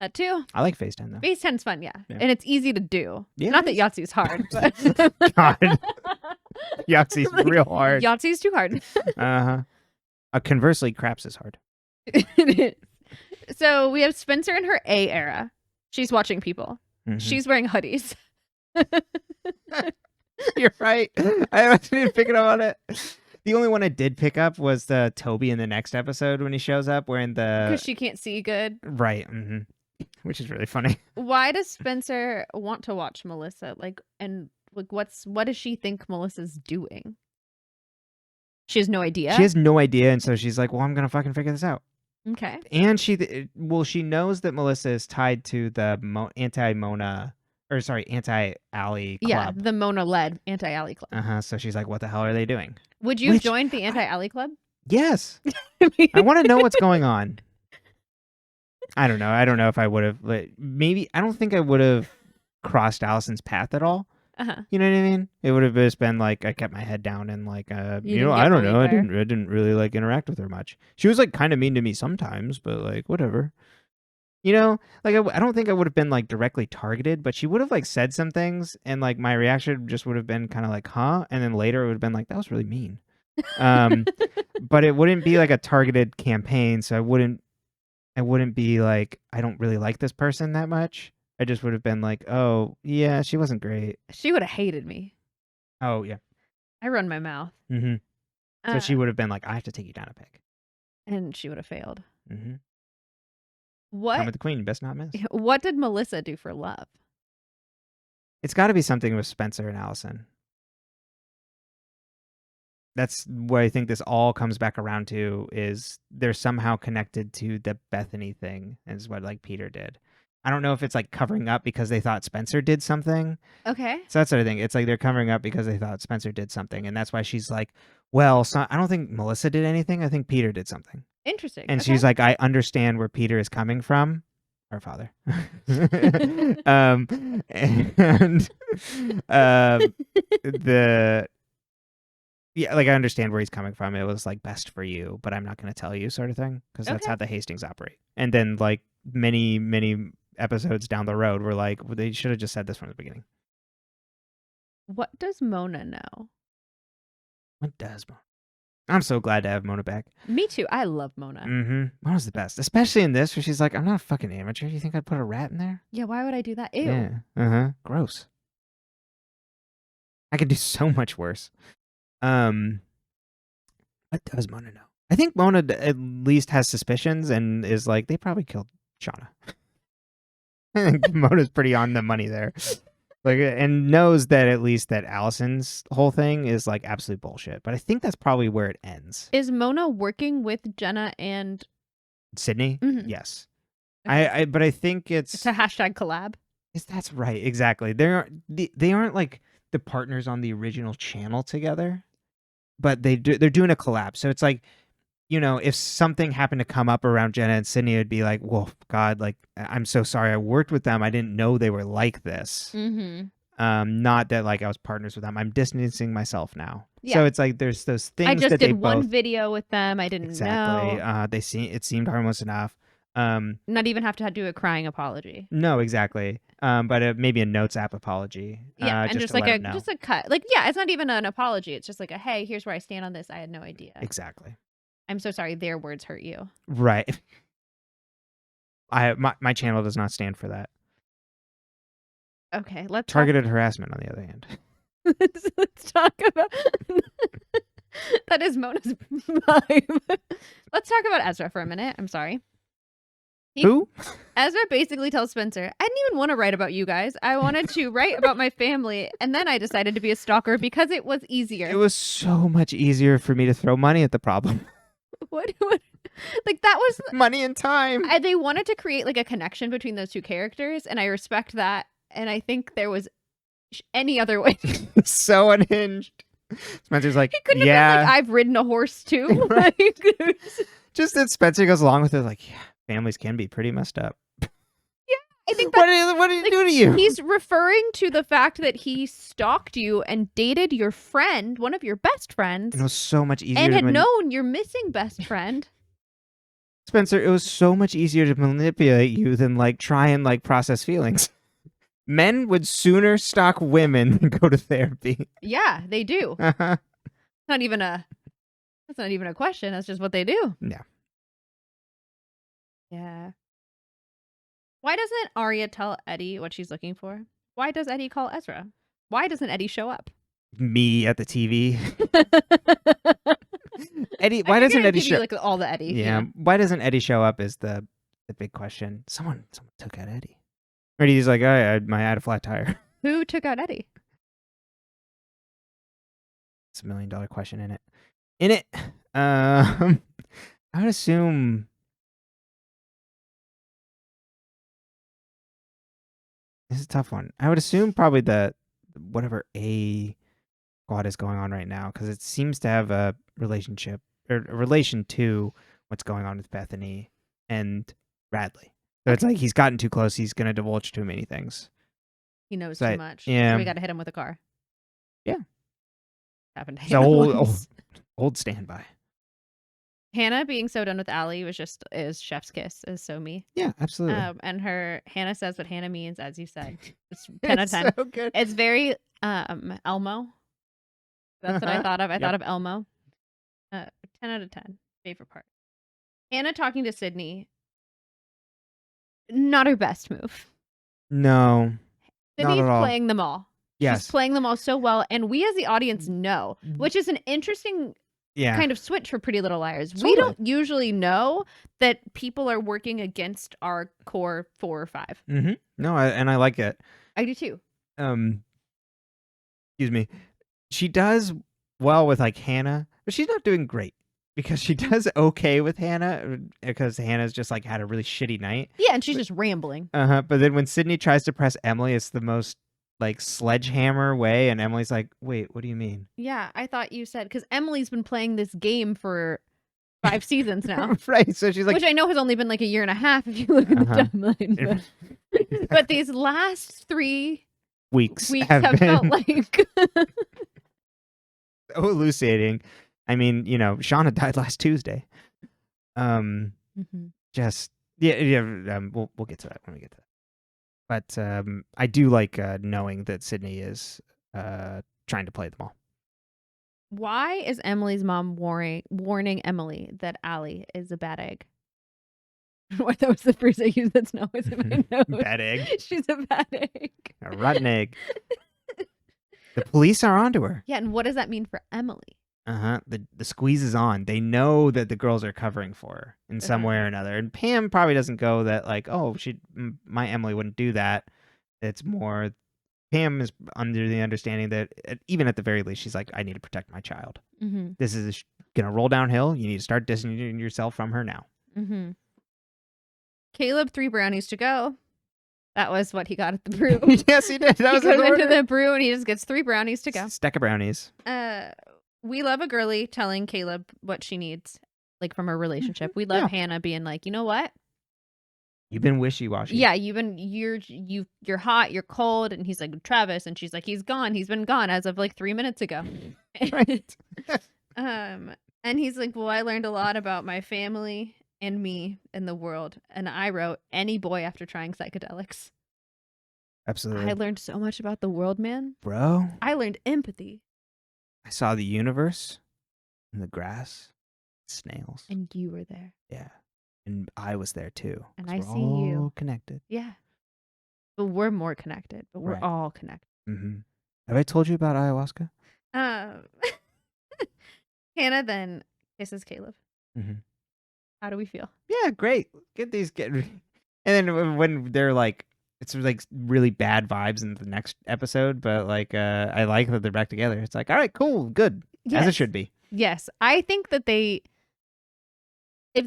That too. I like Phase 10 though. Phase 10's fun, yeah. And it's easy to do. Yeah, not that Yahtzee's hard, but God. Yahtzee's real hard. Yahtzee's too hard. Conversely, craps is hard. It is. So we have Spencer in her A era. She's watching people. She's wearing hoodies. You're right. I didn't pick it up on it. The only one I did pick up was the Toby in the next episode when he shows up wearing the... Because she can't see good. Right. Which is really funny. Why does Spencer want to watch Melissa? What does she think Melissa's doing? She has no idea? She has no idea, and so she's like, well, I'm going to fucking figure this out. Okay. And she knows that Melissa is tied to the anti-alley club. Yeah, the Mona-led anti-alley club. So she's like, what the hell are they doing? Would you have joined the anti-alley club? Yes. I want to know what's going on. I don't know. I don't know if I would have. Maybe, I don't think I would have crossed Alison's path at all. You know what I mean? It would have just been like I kept my head down and like I don't know. I didn't really like interact with her much. She was like kind of mean to me sometimes, but like whatever. Like I don't think I would have been like directly targeted, but she would have like said some things, and like my reaction just would have been kind of like, huh? And then later it would have been like, that was really mean. But it wouldn't be like a targeted campaign, so I wouldn't be like, I don't really like this person that much. I just would have been like, oh, yeah, she wasn't great. She would have hated me. Oh, yeah. I run my mouth. So she would have been like, I have to take you down a peg. And she would have failed. Come with the queen, best not miss. What did Melissa do for love? It's got to be something with Spencer and Alison. That's what I think this all comes back around to, is they're somehow connected to the Bethany thing, is what like Peter did. I don't know if it's like covering up because they thought Spencer did something. Okay. So that's what I think. It's like they're covering up because they thought Spencer did something. And that's why she's like, well, I don't think Melissa did anything. I think Peter did something. Interesting. And she's like, I understand where Peter is coming from. Our Father. And the like I understand where he's coming from. It was like best for you, but I'm not going to tell you, sort of thing, because that's Okay. how the Hastings operate. And then like many episodes down the road, we're like, well, they should have just said this from the beginning. What does Mona know? What does Mona? I'm so glad to have Mona back. Me too. I love Mona. Mm-hmm. Mona's the best, especially in this, where she's like, "I'm not a fucking amateur. You think I'd put a rat in there?" Yeah, why would I do that? Ew. Yeah. Uh-huh. Gross. I could do so much worse. What does Mona know? I think Mona at least has suspicions and is like, they probably killed Shauna. I think Mona's pretty on the money there. Like, and knows that at least that Alison's whole thing is like absolute bullshit. But I think that's probably where it ends. Is Mona working with Jenna and Sydney? Mhm. Yes. Okay. But I think It's a hashtag collab. that's right, exactly. They aren't like the partners on the original channel together, but they're doing a collab. So it's like, you know, if something happened to come up around Jenna and Sydney, it'd be like, well, God, like, I'm so sorry I worked with them. I didn't know they were like this. Mm-hmm. Not that like I was partners with them. I'm distancing myself now. Yeah. So it's like there's those things I just that they did one both video with them. I didn't exactly. know. It seemed harmless enough. Not even have to do a crying apology. No, exactly. But maybe a notes app apology. Yeah, and just to like let 'em know. just a cut. Like, yeah, it's not even an apology. It's just like a, hey, here's where I stand on this. I had no idea. Exactly. I'm so sorry. Their words hurt you. Right. My channel does not stand for that. Okay, let's Targeted harassment, on the other hand. let's talk about that is Mona's vibe. Let's talk about Ezra for a minute. I'm sorry. Who? Ezra basically tells Spencer, I didn't even want to write about you guys. I wanted to write about my family, and then I decided to be a stalker because it was easier. It was so much easier for me to throw money at the problem. What? Like, that was money and time. They wanted to create like a connection between those two characters, and I respect that. And I think there was any other way. So unhinged. Spencer's like, He couldn't have been like, I've ridden a horse too. Right. Like, just that Spencer goes along with it, like, yeah, families can be pretty messed up. I think what did he do to you? He's referring to the fact that he stalked you and dated your friend, one of your best friends. And it was so much easier and had known your missing best friend. Spencer, it was so much easier to manipulate you than like try and like process feelings. Men would sooner stalk women than go to therapy. Yeah, they do. Uh-huh. That's not even a question. That's just what they do. Yeah. Yeah. Why doesn't Arya tell Eddie what she's looking for? Why does Eddie call Ezra? Why doesn't Eddie show up? Me at the TV. Eddie, why doesn't Eddie show up? Like all the Eddie. Yeah. Why doesn't Eddie show up is the big question. Someone took out Eddie. Or he's like, I had a flat tire. Who took out Eddie? It's $1 million question in it. I would assume this is a tough one. I would assume probably the whatever A squad is going on right now, because it seems to have a relationship or a relation to what's going on with Bethany and Radley. So it's like he's gotten too close. He's going to divulge too many things. He knows too much. Yeah. So we got to hit him with a car. Yeah. Happened to It's an old standby. Hanna being so done with Allie is chef's kiss, is so me. Yeah, absolutely. And Hanna says what Hanna means, as you said. It's 10 out of 10. So good. It's very Elmo. That's what I thought of. I thought of Elmo. 10 out of 10. Favorite part. Hanna talking to Sydney. Not her best move. No. Sydney's not at all. playing them all. Yes. She's playing them all so well. And we as the audience know, which is an interesting kind of switch for Pretty Little Liars. Totally. We don't usually know that people are working against our core 4 or 5. Mm-hmm. No, I like it. I do too. Excuse me. She does well with like Hanna, but she's not doing great because she does okay with Hanna because Hannah's just like had a really shitty night. Yeah, and she's just rambling. But then when Sydney tries to press Emily, it's the most like sledgehammer way, and Emily's like, "Wait, what do you mean?" Yeah, I thought you said because Emily's been playing this game for 5 seasons now. Right. So she's like, Which I know has only been like a year and a half if you look at the timeline. But these last 3 weeks have been felt like so elucidating. I mean, Shauna died last Tuesday. Just we'll get to that when we get to that. But I do like knowing that Sydney is trying to play them all. Why is Emily's mom warning Emily that Allie is a bad egg? What, that was the phrase I used that's not always in my notes. Bad egg. She's a bad egg. A rotten egg. The police are onto her. Yeah, and what does that mean for Emily? The squeeze is on. They know that the girls are covering for her in some way or another. And Pam probably doesn't go that like, oh, my Emily wouldn't do that. It's more Pam is under the understanding that even at the very least, she's like, I need to protect my child. This is gonna roll downhill. You need to start distancing yourself from her now. Caleb, 3 brownies to go. That was what he got at the brew. Yes, he did. That was he goes into the brew and he just gets 3 brownies to go. Stack of brownies. We love a girly telling Caleb what she needs, like from her relationship. We love Hanna being like, you know what? You've been wishy-washy. Yeah, you're hot, you're cold, and he's like, Travis, and she's like, he's gone. He's been gone as of like 3 minutes ago. Right. And he's like, well, I learned a lot about my family and me and the world, and I wrote any boy after trying psychedelics. Absolutely. I learned so much about the world, man. Bro. I learned empathy. I saw the universe and the grass, snails. And you were there. Yeah. And I was there too. And I we're see all you. Connected. Yeah. But we're more connected. But we're all connected. Have I told you about ayahuasca? Hanna then kisses Caleb. How do we feel? Yeah, great. And then when they're like, it's like really bad vibes in the next episode, but like I like that they're back together. It's like, all right, cool, good. Yes. As it should be. Yes. I think that if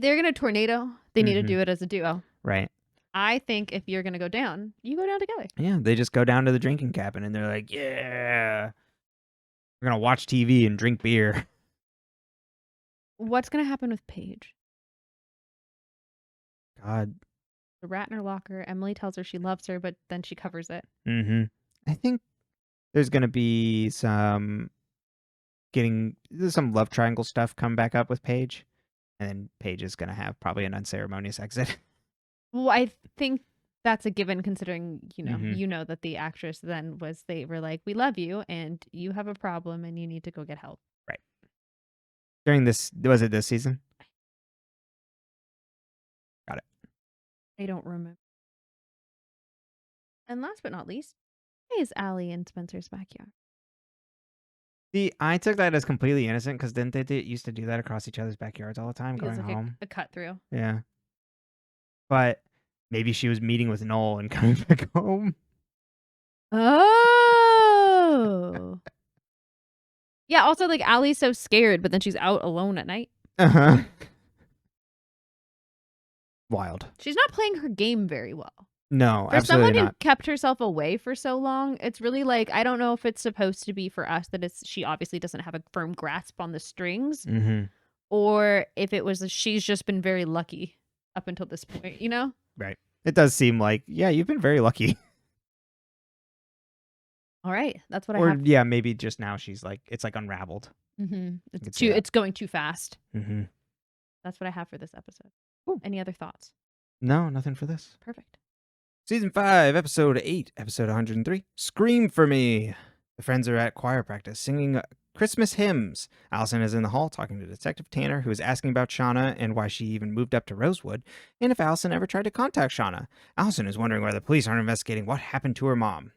they're going to tornado, they need to do it as a duo. Right. I think if you're going to go down, you go down together. Yeah, they just go down to the drinking cabin and they're like, yeah, we're going to watch TV and drink beer. What's going to happen with Paige? God. The rat in her locker. Emily tells her she loves her, but then she covers it. I think there's going to be some love triangle stuff come back up with Paige. And then Paige is going to have probably an unceremonious exit. Well, I think that's a given considering, you know that the actress then they were like, we love you and you have a problem and you need to go get help. Right. During was it this season? Got it. I don't remember. And last but not least, is Allie in Spencer's backyard. See, I took that as completely innocent because didn't they used to do that across each other's backyards all the time going home? A cut through. Yeah. But maybe she was meeting with Noel and coming back home. Oh. Yeah, also like Allie's so scared, but then she's out alone at night. Wild. She's not playing her game very well. No, for absolutely someone not. who kept herself away for so long, it's really like, I don't know if it's supposed to be for us that she obviously doesn't have a firm grasp on the strings, or if it was she's just been very lucky up until this point, Right. It does seem like, yeah, you've been very lucky. All right, that's what I have. Or yeah, maybe just now she's like, it's like unraveled. It's going too fast. That's what I have for this episode. Cool. Any other thoughts? No, nothing for this. Perfect. Season 5, Episode 8, Episode 103, Scream for Me. The friends are at choir practice, singing Christmas hymns. Alison is in the hall talking to Detective Tanner, who is asking about Shauna and why she even moved up to Rosewood, and if Alison ever tried to contact Shauna. Alison is wondering why the police aren't investigating what happened to her mom.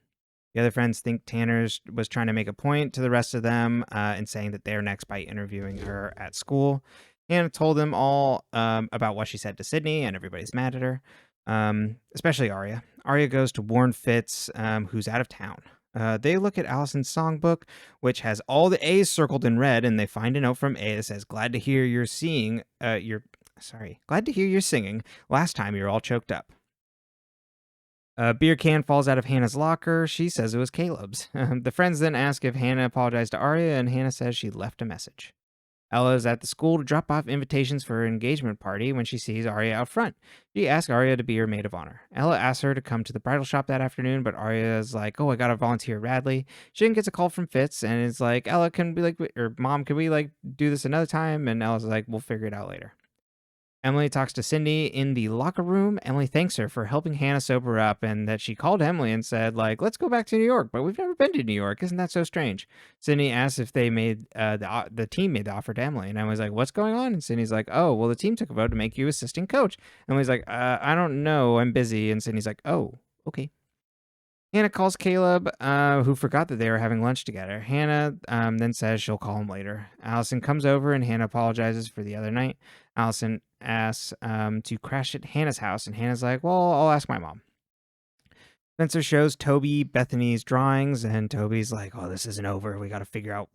The other friends think Tanner was trying to make a point to the rest of them and saying that they're next by interviewing her at school. Hanna told them all about what she said to Sydney, and everybody's mad at her. Especially Arya. Arya goes to warn Fitz, who's out of town. They look at Alison's songbook, which has all the A's circled in red, and they find a note from A that says, glad to hear you're singing. Last time you were all choked up. A beer can falls out of Hannah's locker. She says it was Caleb's. The friends then ask if Hanna apologized to Arya, and Hanna says she left a message. Ella is at the school to drop off invitations for her engagement party when she sees Arya out front. She asks Arya to be her maid of honor. Ella asks her to come to the bridal shop that afternoon, but Arya is like, "Oh, I gotta volunteer Radley." She then gets a call from Fitz and is like, "Ella, can we or Mom, can we do this another time?" And Ella's like, "We'll figure it out later." Emily talks to Sydney in the locker room. Emily thanks her for helping Hanna sober up and that she called Emily and said, let's go back to New York, but we've never been to New York. Isn't that so strange? Sydney asks if they made the team made the offer to Emily. And Emily's like, what's going on? And Sydney's like, oh, well, the team took a vote to make you assistant coach. Emily's like, I don't know. I'm busy. And Sydney's like, oh, okay. Hanna calls Caleb, who forgot that they were having lunch together. Hanna then says she'll call him later. Alison comes over and Hanna apologizes for the other night. Alison asks to crash at Hannah's house, and Hannah's like, well, I'll ask my mom. Spencer shows Toby Bethany's drawings, and Toby's like, oh, this isn't over. We got to figure out,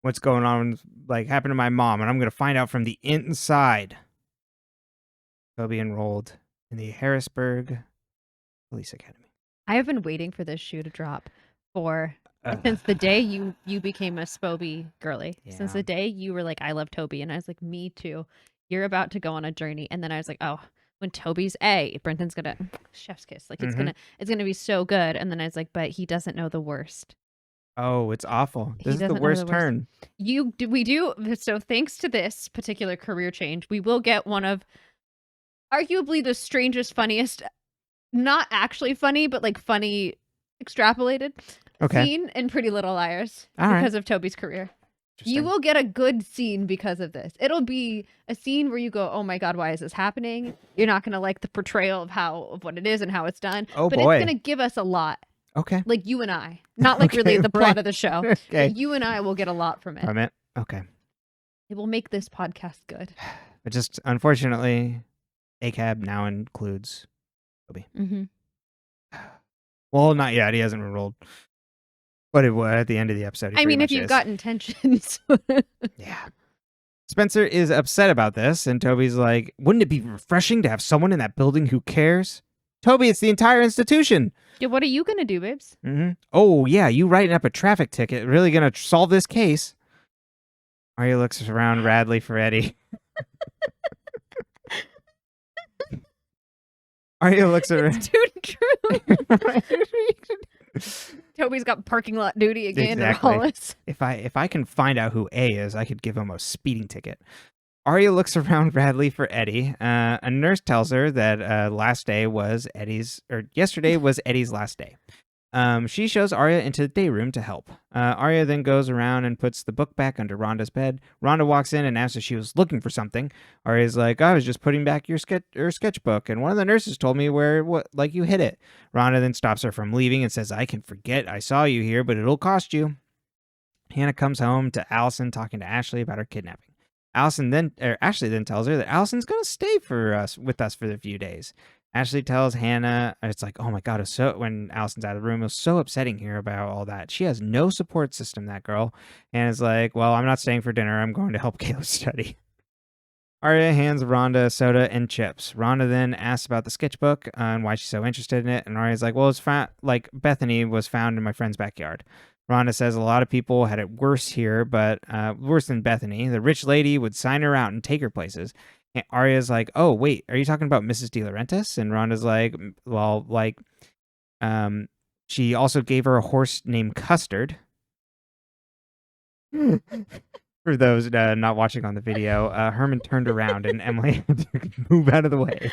what's going on, happened to my mom, and I'm going to find out from the inside. Toby enrolled in the Harrisburg Police Academy. I have been waiting for this shoe to drop since the day you became a Spoby girly. Yeah. Since the day you were like, I love Toby, and I was like, me too. You're about to go on a journey. And then I was like, oh, when Toby's Brenton's gonna chef's kiss. It's gonna be so good. And then I was like, but he doesn't know the worst. Oh, it's awful. This is the worst turn. We do. So thanks to this particular career change, we will get one of arguably the strangest, funniest, not actually funny, but funny extrapolated scene in Pretty Little Liars because of Toby's career. You will get a good scene because of this. It'll be a scene where you go, oh my God, why is this happening? You're not going to like the portrayal of what it is and how it's done. Oh, but boy. It's going to give us a lot. Okay. Like you and I. Not really the plot of the show. Okay. You and I will get a lot from it. Okay. It will make this podcast good. But just, unfortunately, ACAB now includes Toby. Mm-hmm. Well, not yet. He hasn't enrolled. But it would at the end of the episode. I mean, if you've got intentions. Yeah. Spencer is upset about this, and Toby's like, wouldn't it be refreshing to have someone in that building who cares? Toby, it's the entire institution. Yeah, what are you going to do, babes? Mm-hmm. Oh, yeah, you writing up a traffic ticket. Really going to solve this case? Arya looks around Radley for Eddie. Arya looks around. It's too true. Toby's got parking lot duty again at Hollis. If I can find out who A is, I could give him a speeding ticket. Arya looks around Radley for Eddie. A nurse tells her that yesterday was Eddie's last day. She shows Arya into the day room to help. Arya then goes around and puts the book back under Rhonda's bed. Rhonda walks in and asks if she was looking for something. Arya's like, I was just putting back your sketchbook, and one of the nurses told me you hid it. Rhonda then stops her from leaving and says, I can forget I saw you here, but it'll cost you. Hanna comes home to Alison talking to Ashley about her kidnapping. Ashley then tells her that Alison's going to stay with us for a few days. Ashley tells Hanna, it's like, oh my God, when Alison's out of the room, it was so upsetting here about all that. She has no support system, that girl. Hanna's like, well, I'm not staying for dinner. I'm going to help Caleb study. Arya hands Rhonda soda and chips. Rhonda then asks about the sketchbook and why she's so interested in it. And Arya's like, well, it's Bethany was found in my friend's backyard. Rhonda says a lot of people had it worse here, but worse than Bethany. The rich lady would sign her out and take her places. And Arya's like, oh, wait, are you talking about Mrs. De Laurentiis? And Rhonda's like, well, she also gave her a horse named Custard. For those not watching on the video, Herman turned around and Emily had to move out of the way.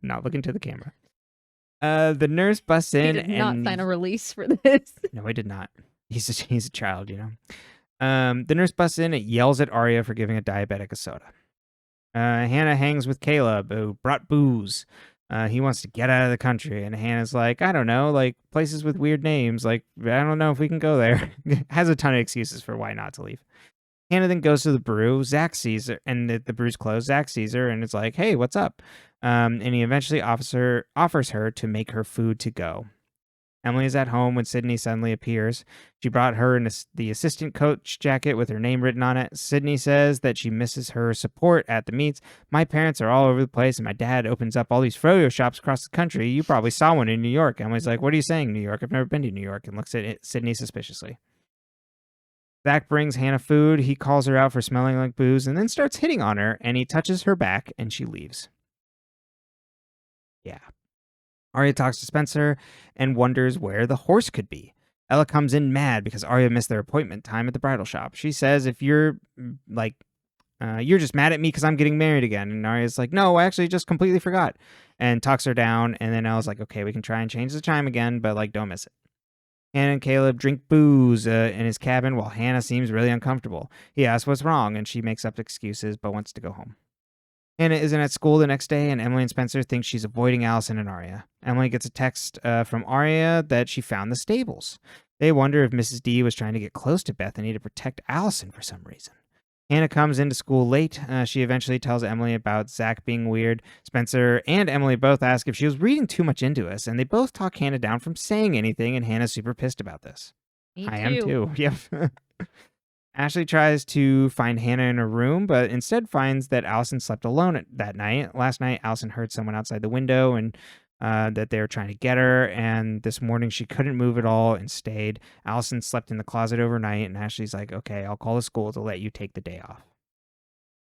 Not looking to the camera. The nurse busts in. He did not sign a release for this. No, he did not. He's a child, you know. The nurse busts in and yells at Arya for giving a diabetic a soda. Hanna hangs with Caleb, who brought booze. He wants to get out of the country, and Hannah's like, I don't know, places with weird names. I don't know if we can go there. Has a ton of excuses for why not to leave. Hanna then goes to the brew. Zach sees her, and the brew's closed. Zach sees her, and it's like, hey, what's up? And he eventually offers her to make her food to go. Emily is at home when Sydney suddenly appears. She brought her the assistant coach jacket with her name written on it. Sydney says that she misses her support at the meets. My parents are all over the place, and my dad opens up all these froyo shops across the country. You probably saw one in New York. Emily's like, what are you saying, New York? I've never been to New York, and looks at Sydney suspiciously. Zach brings Hanna food. He calls her out for smelling like booze and then starts hitting on her, and he touches her back, and she leaves. Yeah. Arya talks to Spencer and wonders where the horse could be. Ella comes in mad because Arya missed their appointment time at the bridal shop. She says, if you're you're just mad at me because I'm getting married again. And Arya's like, no, I actually just completely forgot. And talks her down. And then Ella's like, okay, we can try and change the chime again, but don't miss it. Hanna and Caleb drink booze in his cabin while Hanna seems really uncomfortable. He asks what's wrong, and she makes up excuses but wants to go home. Hanna isn't at school the next day, and Emily and Spencer think she's avoiding Alison and Arya. Emily gets a text from Arya that she found the stables. They wonder if Mrs. D was trying to get close to Bethany to protect Alison for some reason. Hanna comes into school late. She eventually tells Emily about Zach being weird. Spencer and Emily both ask if she was reading too much into us, and they both talk Hanna down from saying anything, and Hannah's super pissed about this. I am too. Yep. Ashley tries to find Hanna in her room, but instead finds that Alison slept alone that night. Last night, Alison heard someone outside the window and that they were trying to get her, and this morning she couldn't move at all and stayed. Alison slept in the closet overnight, and Ashley's like, okay, I'll call the school to let you take the day off.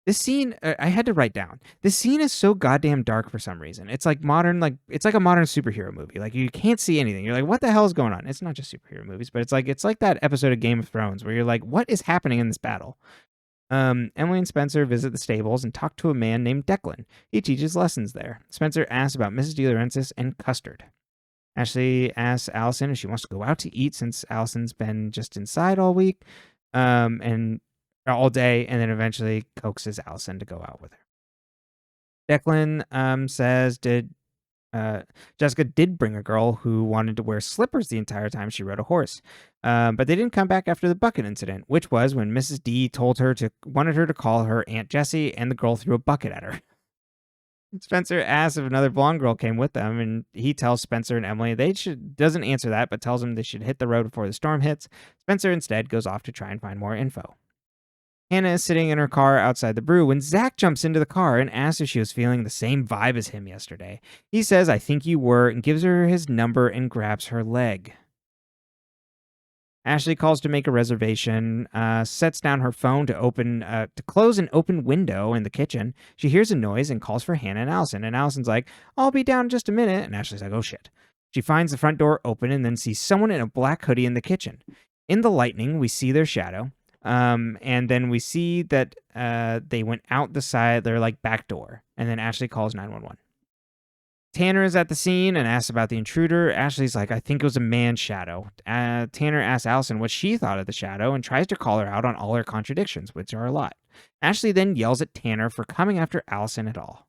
This scene, I had to write down. This scene is so goddamn dark for some reason. It's like modern, it's like a modern superhero movie. Like, you can't see anything. You're like, what the hell is going on? It's not just superhero movies, but it's like that episode of Game of Thrones where you're like, what is happening in this battle? Emily and Spencer visit the stables and talk to a man named Declan. He teaches lessons there. Spencer asks about Mrs. De Laurentiis and custard. Ashley asks Alison if she wants to go out to eat since Alison's been just inside all week. And all day, and then eventually coaxes Alison to go out with her. Declan says Jessica did bring a girl who wanted to wear slippers the entire time she rode a horse, but they didn't come back after the bucket incident, which was when Mrs. D wanted her to call her Aunt Jessie, and the girl threw a bucket at her. Spencer asks if another blonde girl came with them, and he tells Spencer and Emily doesn't answer that, but tells them they should hit the road before the storm hits. Spencer instead goes off to try and find more info. Hanna is sitting in her car outside the brew when Zach jumps into the car and asks if she was feeling the same vibe as him yesterday. He says, I think you were, and gives her his number and grabs her leg. Ashley calls to make a reservation, sets down her phone to close an open window in the kitchen. She hears a noise and calls for Hanna and Alison, and Alison's like, I'll be down in just a minute, and Ashley's like, oh shit. She finds the front door open and then sees someone in a black hoodie in the kitchen. In the lightning, we see their shadow. And then we see that they went out the side, their back door, and then Ashley calls 911. Tanner is at the scene and asks about the intruder. Ashley's like, I think it was a man's shadow. Tanner asks Alison what she thought of the shadow and tries to call her out on all her contradictions, which are a lot. Ashley then yells at Tanner for coming after Alison at all.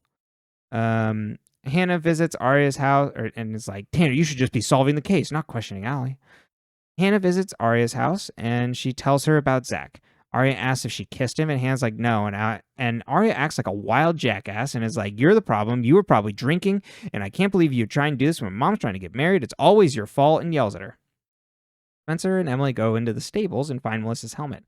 Hanna visits Arya's house and is like, Tanner, you should just be solving the case, not questioning Allie. Hanna visits Arya's house, and she tells her about Zach. Arya asks if she kissed him, and Hannah's like, no. And Arya acts like a wild jackass and is like, you're the problem. You were probably drinking, and I can't believe you're trying to do this when Mom's trying to get married. It's always your fault, and yells at her. Spencer and Emily go into the stables and find Melissa's helmet.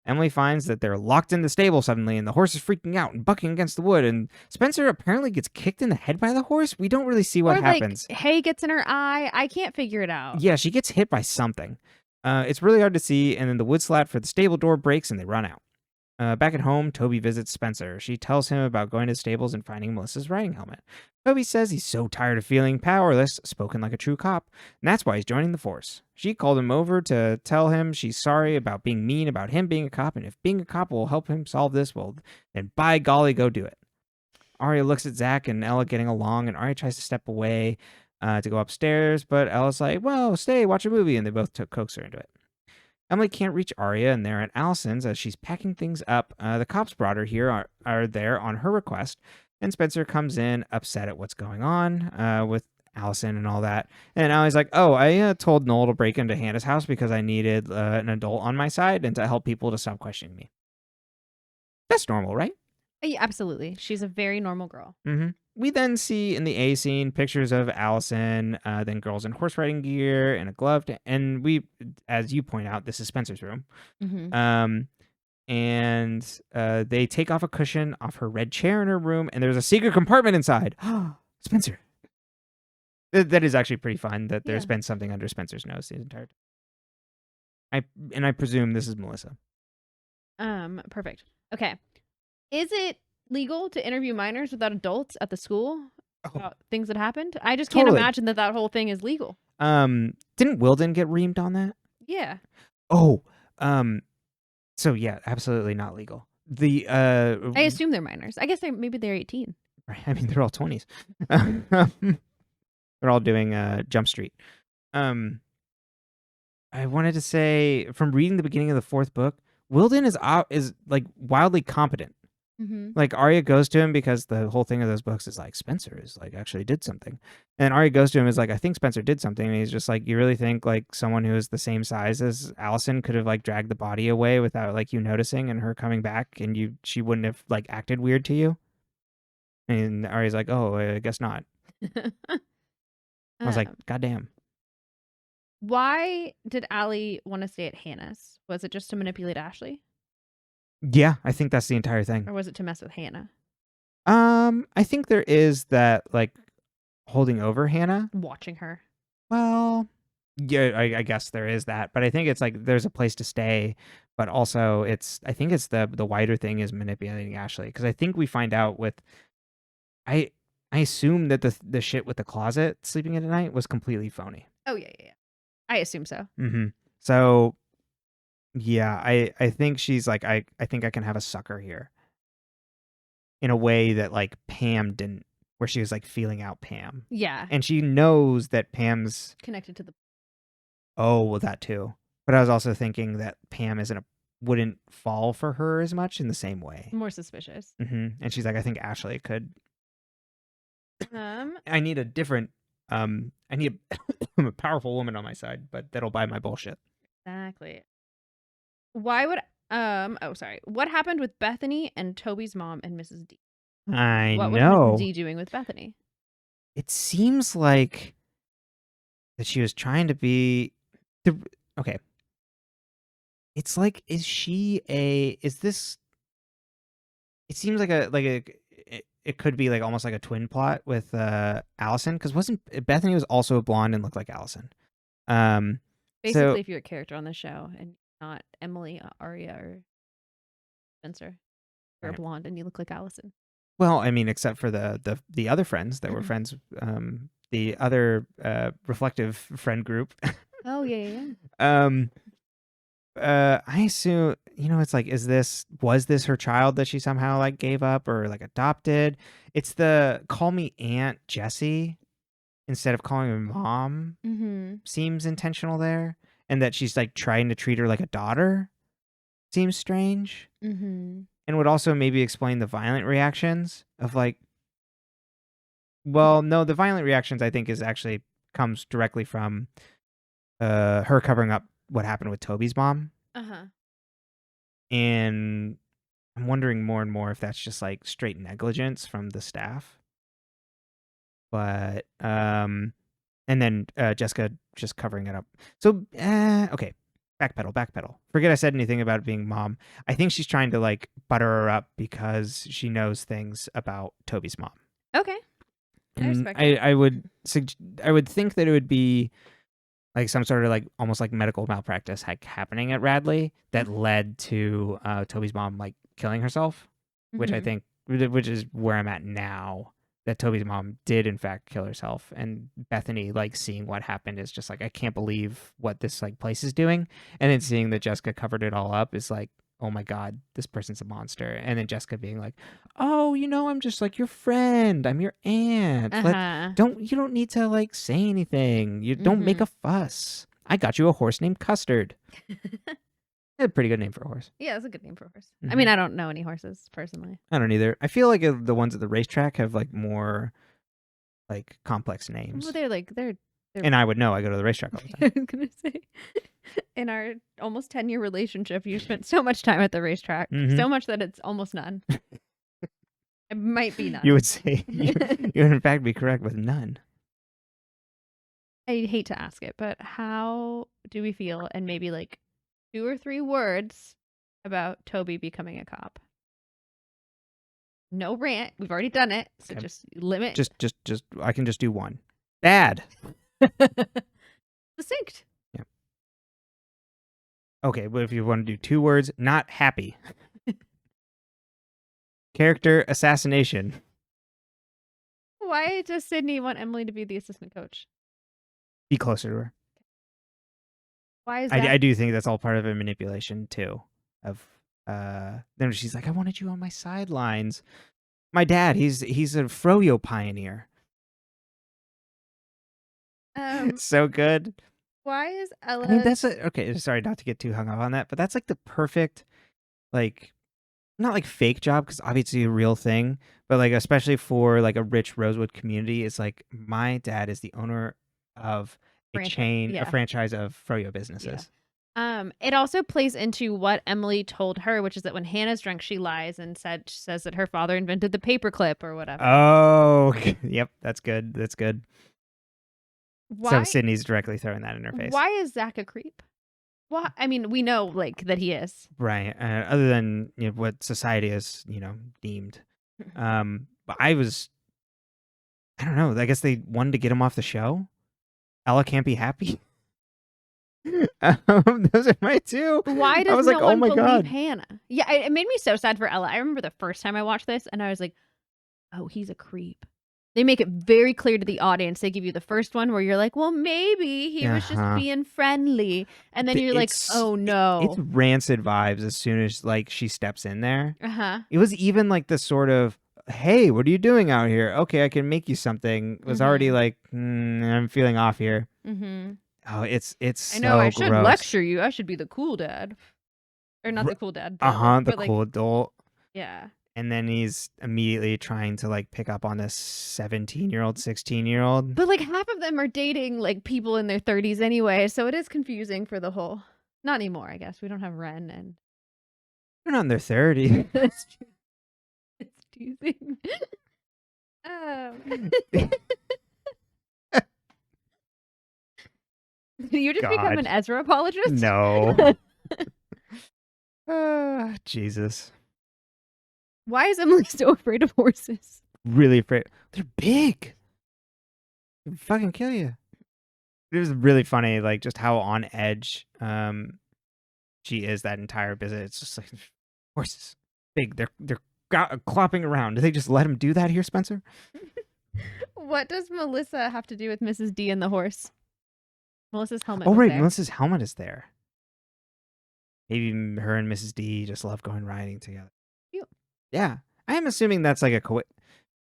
Emily finds that they're locked in the stable suddenly, and the horse is freaking out and bucking against the wood, and Spencer apparently gets kicked in the head by the horse. We don't really see what happens. Hay gets in her eye. I can't figure it out. Yeah, she gets hit by something. It's really hard to see, and then the wood slat for the stable door breaks, and they run out. Back at home, Toby visits Spencer. She tells him about going to the stables and finding Melissa's riding helmet. Toby says he's so tired of feeling powerless, spoken like a true cop, and that's why he's joining the force. She called him over to tell him she's sorry about being mean about him being a cop, and if being a cop will help him solve this, well, then by golly, go do it. Arya looks at Zach and Ella getting along, and Arya tries to step away to go upstairs, but Ella's like, well, stay, watch a movie, and they both coax her into it. Emily can't reach Arya, and they're at Alison's as she's packing things up. The cops brought her here are there on her request, and Spencer comes in upset at what's going on with Alison and all that. And Allie's like, oh, I told Noel to break into Hannah's house because I needed an adult on my side and to help people to stop questioning me. That's normal, right? Yeah, absolutely. She's a very normal girl. Mm-hmm. We then see in the A scene pictures of Alison, then girls in horse riding gear and a glove. And we, as you point out, this is Spencer's room. Mm-hmm. And they take off a cushion off her red chair in her room, and there's a secret compartment inside. Spencer. That is actually pretty fun that there's been something under Spencer's nose the entire time. I presume this is Melissa. Perfect. Okay. Is it legal to interview minors without adults at the school about things that happened? I just can't Totally. imagine that whole thing is legal. Didn't Wilden get reamed on that? Yeah. Oh, so yeah, absolutely not legal. I assume they're minors. I guess maybe they're 18. I mean, they're all 20s. They're all doing Jump Street. I wanted to say, from reading the beginning of the fourth book, Wilden is like wildly competent. Mm-hmm. Like Arya goes to him because the whole thing of those books is like Spencer is like actually did something, and Arya goes to him is like, I think Spencer did something, and he's just like, you really think like someone who is the same size as Alison could have like dragged the body away without like you noticing and her coming back, and she wouldn't have like acted weird to you? And Arya's like, oh, I guess not. I was like, goddamn. Why did Allie want to stay at Hanna's? Was it just to manipulate Ashley? Yeah, I think that's the entire thing. Or was it to mess with Hanna? I think there is that like holding over Hanna. Watching her. Well, yeah, I guess there is that, but I think it's like there's a place to stay, but also I think it's the wider thing is manipulating Ashley, because I think we find out with I assume that the shit with the closet sleeping in at night was completely phony. Oh yeah. I assume so. Mm-hmm. So yeah, I think she's like, I think I can have a sucker here in a way that like Pam didn't, where she was like feeling out Pam. Yeah. And she knows that Pam's connected to the... Oh, well, that too. But I was also thinking that Pam wouldn't fall for her as much in the same way. More suspicious. Mm-hmm. And she's like, I think Ashley could. I need a different, I need a powerful woman on my side, but that'll buy my bullshit. Exactly. Why would what happened with Bethany and Toby's mom and Mrs. D? What was Mrs. D doing with Bethany? It seems like that she was trying to be okay. It's like, it seems like it could be like almost like a twin plot with Alison, because Bethany was also a blonde and looked like Alison. Basically, if you're a character on the show and not Emily, Arya, or Spencer, you're a blonde and you look like Alison. Well, I mean, except for the other friends that were friends, the other reflective friend group. Oh yeah. I assume, it's like, was this her child that she somehow like gave up or like adopted? It's the call me Aunt Jessie instead of calling her mom. Mm-hmm. Seems intentional there, and that she's like trying to treat her like a daughter seems strange. Mm-hmm. And would also maybe explain the violent reactions of like, well, no, the violent reactions I think comes directly from her covering up what happened with Toby's mom. Uh-huh. And I'm wondering more and more if that's just like straight negligence from the staff. But and then Jessica just covering it up. So okay, backpedal. Forget I said anything about it being mom. I think she's trying to like butter her up because she knows things about Toby's mom. Okay. I respect that. I would think that it would be like some sort of like almost like medical malpractice like happening at Radley that led to Toby's mom like killing herself, which I think, which is where I'm at now, that Toby's mom did in fact kill herself, and Bethany like seeing what happened is just like, I can't believe what this like place is doing, and then seeing that Jessica covered it all up is like, oh my god, this person's a monster. And then Jessica being like, oh, I'm just like your friend, I'm your aunt. You don't need to like say anything. You don't make a fuss. I got you a horse named Custard. A pretty good name for a horse. Yeah, that's a good name for a horse. I mean, I don't know any horses personally. I don't either. I feel like the ones at the racetrack have like more like complex names. Well, they're and I would know. I go to the racetrack all the time. I was gonna say, in our almost 10-year relationship, you spent so much time at the racetrack, so much that it's almost none. It might be none. You would say you would in fact be correct with none. I hate to ask it, but how do we feel? And maybe like 2 or 3 words about Toby becoming a cop. No rant. We've already done it, so just limit. Just. I can just do one. Bad. Succinct. Yeah. Okay, but if you want to do 2 words, not happy. Character assassination. Why does Sydney want Emily to be the assistant coach? Be closer to her. Why is that? I do think that's all part of a manipulation too. Of then she's like, I wanted you on my sidelines. My dad, he's a froyo pioneer. So good. Why is Ella? I mean, that's okay. Sorry, not to get too hung up on that, but that's like the perfect, like, not like fake job because obviously a real thing, but like especially for like a rich Rosewood community, it's like my dad is the owner of a chain, a franchise of froyo businesses. It also plays into what Emily told her, which is that when Hannah's drunk, she lies and says that her father invented the paperclip or whatever. Oh, yep, that's good. That's good. Why? So Sydney's directly throwing that in her face. Why is Zach a creep? Why? I mean, we know like that he is. Right. Other than what society has deemed. But I don't know. I guess they wanted to get him off the show. Ella can't be happy. Those are my 2. Why does I was no like, one oh my believe God. Hannah? Yeah, it made me so sad for Ella. I remember the first time I watched this, and I was like, oh, he's a creep. They make it very clear to the audience. They give you the first one where you're like, well, maybe he was just being friendly. And then you're like, oh, no. It's rancid vibes as soon as like she steps in there. It was even like the sort of, hey, what are you doing out here? Okay, I can make you something. It was already like, I'm feeling off here. Oh, it's I know, I should gross. lecture you. I should be the cool dad. Or not the cool dad. The cool adult. Yeah. And then he's immediately trying to like pick up on this 17-year-old, 16-year-old. But like half of them are dating like people in their 30s anyway, so it is confusing for the whole. Not anymore, I guess. We don't have Ren and. They're not in their 30s. That's true. It's teasing. Did you just become an Ezra apologist? No. Jesus. Why is Emily so afraid of horses? Really afraid. They're big. They'll fucking kill you. It was really funny, like just how on edge she is that entire visit. It's just like horses, big. They're clopping around. Do they just let him do that here, Spencer? What does Melissa have to do with Mrs. D and the horse? Melissa's helmet. Oh right, Melissa's helmet is there. Maybe her and Mrs. D just love going riding together. Cute. Yeah, I am assuming that's like a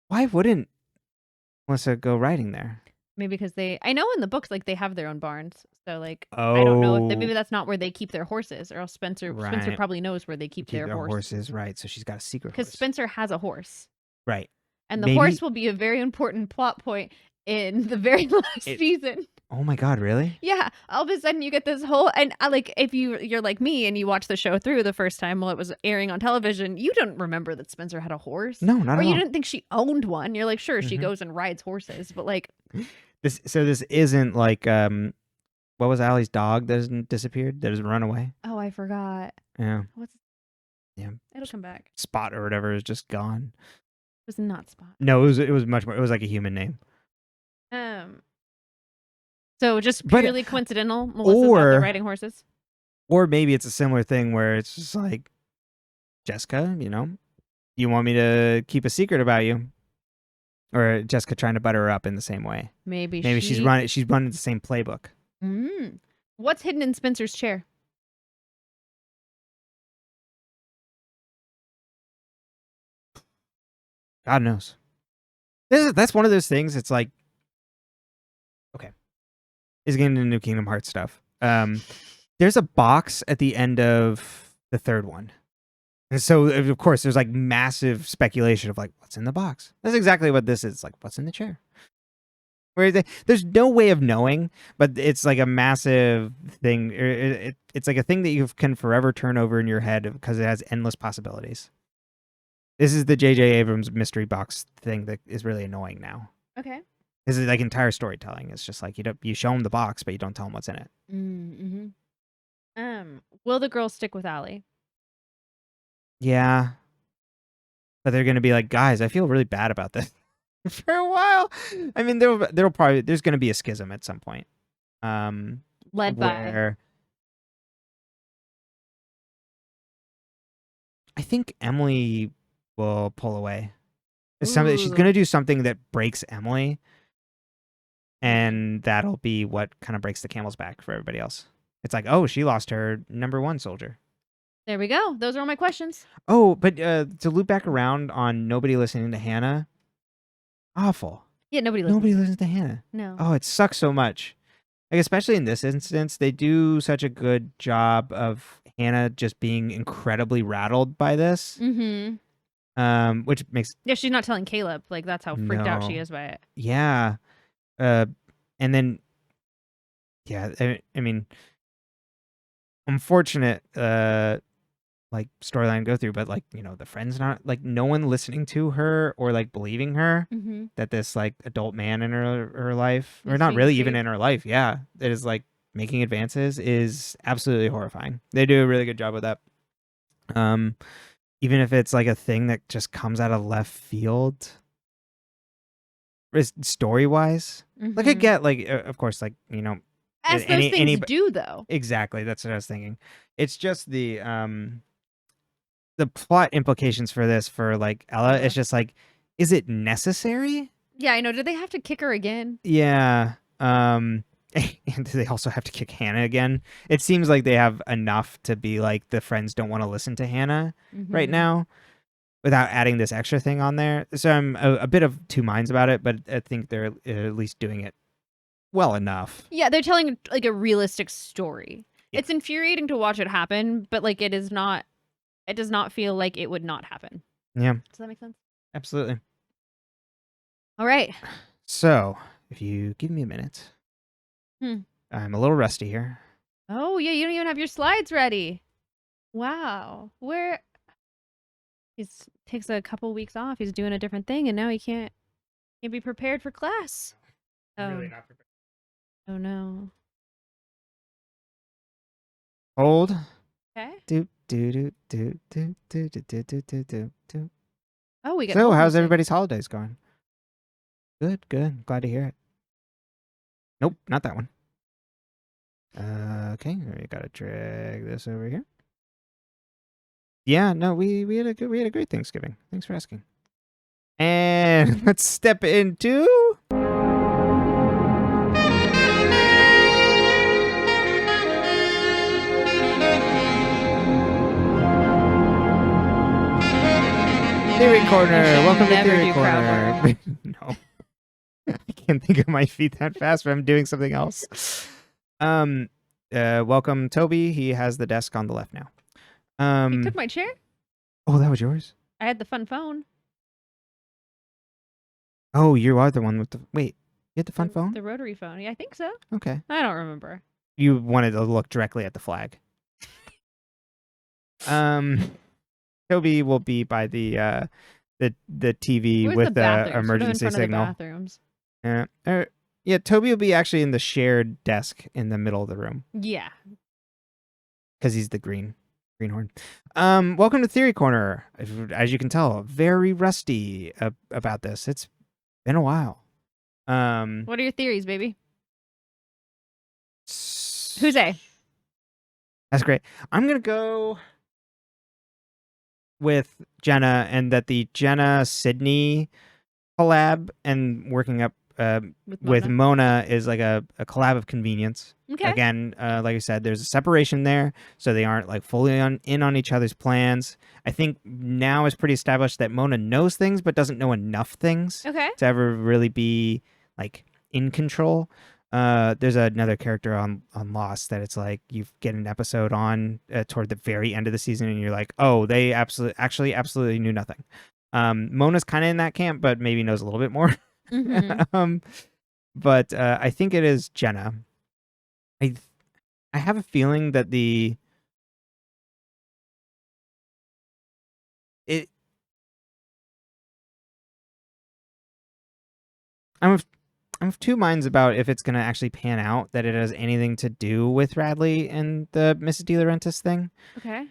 why wouldn't Melissa go riding there? Maybe because I know in the books like they have their own barns, so like I don't know if maybe that's not where they keep their horses, or else Spencer probably knows where they keep their horses. Right? So she's got a secret horse. Because Spencer has a horse, right? And the horse will be a very important plot point in the very last season. Oh my God, really? Yeah. All of a sudden you get this whole, and like if you're like me and you watch the show through the first time while it was airing on television, you don't remember that Spencer had a horse. No, not at all. Or you didn't think she owned one. You're like, sure, she goes and rides horses, but like this isn't like what was Allie's dog that hasn't disappeared, that has run away? Oh, I forgot. Yeah. Yeah. It'll come back. Spot or whatever is just gone. It was not Spot. No, it was much more. It was like a human name. So just purely coincidental, Melissa's out there riding horses? Or maybe it's a similar thing where it's just like, Jessica, you want me to keep a secret about you? Or Jessica trying to butter her up in the same way. Maybe she's running the same playbook. What's hidden in Spencer's chair? God knows. That's one of those things. It's like, okay, is getting into New Kingdom Hearts stuff. There's a box at the end of the third one, and so of course there's like massive speculation of like what's in the box. That's exactly what this is. Like, what's in the chair? Where there's no way of knowing, but it's like a massive thing. It's like a thing that you can forever turn over in your head because it has endless possibilities. This is the J.J. Abrams mystery box thing that is really annoying now. Okay. This is like entire storytelling. It's just like you show them the box, but you don't tell them what's in it. Will the girls stick with Allie? Yeah, but they're gonna be like, guys, I feel really bad about this for a while. I mean, there's gonna be a schism at some point. Led by I think Emily will pull away. She's Ooh. going to do something that breaks Emily, and that'll be what kind of breaks the camel's back for everybody else. It's like, oh, she lost her number one soldier. There we go. Those are all my questions. Oh, but to loop back around on nobody listening to Hanna, awful. Yeah, nobody listens. Nobody listens to Hanna. No. Oh, it sucks so much. Like, especially in this instance, they do such a good job of Hanna just being incredibly rattled by this. Mm-hmm. Which makes... Yeah, she's not telling Haleb. Like, that's how freaked out she is by it. Yeah. And then... Yeah, I mean... Unfortunate, like, storyline to go through, but, like, you know, the friend's not... Like, no one listening to her or, like, believing her that this, like, adult man in her life... Or not really even in her life, yeah. That is, like, making advances is absolutely horrifying. They do a really good job with that. Even if it's like a thing that just comes out of left field, story wise. Like I get, like, of course, like, you know, as those things do, though. Exactly, that's what I was thinking. It's just the plot implications for this for like Ella. It's just like, is it necessary? Yeah, I know. Did they have to kick her again? Yeah. And do they also have to kick Hanna again? It seems like they have enough to be like the friends don't want to listen to Hanna right now without adding this extra thing on there. So I'm a bit of two minds about it, but I think they're at least doing it well enough. Yeah, they're telling like a realistic story. Yeah. It's infuriating to watch it happen, but like it does not feel like it would not happen. Yeah. Does that make sense? Absolutely. All right. So if you give me a minute. I'm a little rusty here. Oh, yeah, you don't even have your slides ready. Wow. He takes a couple weeks off. He's doing a different thing, and now he can't be prepared for class. Really not prepared. Oh, no. Hold. Okay. Do. Oh, we got. So, how's everybody's holidays going? Good. Glad to hear it. Nope, not that one. Okay, we gotta drag this over here. Yeah, no, we had a great Thanksgiving. Thanks for asking. And let's step into Theory Corner. Welcome to Theory Corner. No. I can't think of my feet that fast, but I'm doing something else. Welcome, Toby. He has the desk on the left now. You took my chair? Oh, that was yours? I had the fun phone. Oh, you are the one with the... Wait, you had the fun phone? The rotary phone. Yeah, I think so. Okay. I don't remember. You wanted to look directly at the flag. Toby will be by the TV. Where's with the emergency signal. Bathrooms. Yeah, Toby will be actually in the shared desk in the middle of the room. Yeah. Because he's the greenhorn. Welcome to Theory Corner. As you can tell, very rusty about this. It's been a while. What are your theories, baby? Who's A? That's great. I'm going to go with Jenna, and that the Jenna-Sydney collab and working up with Mona is like a collab of convenience. Okay. Again, like I said, there's a separation there, so they aren't like fully in on each other's plans. I think now it's pretty established that Mona knows things but doesn't know enough things to ever really be like in control. There's another character on Lost that it's like you get an episode on toward the very end of the season and you're like, oh, they absolutely knew nothing. Mona's kind of in that camp, but maybe knows a little bit more. But I think it is Jenna. I have a feeling that I'm of two minds about if it's going to actually pan out, that it has anything to do with Radley and the Mrs. De Laurentiis thing. Okay.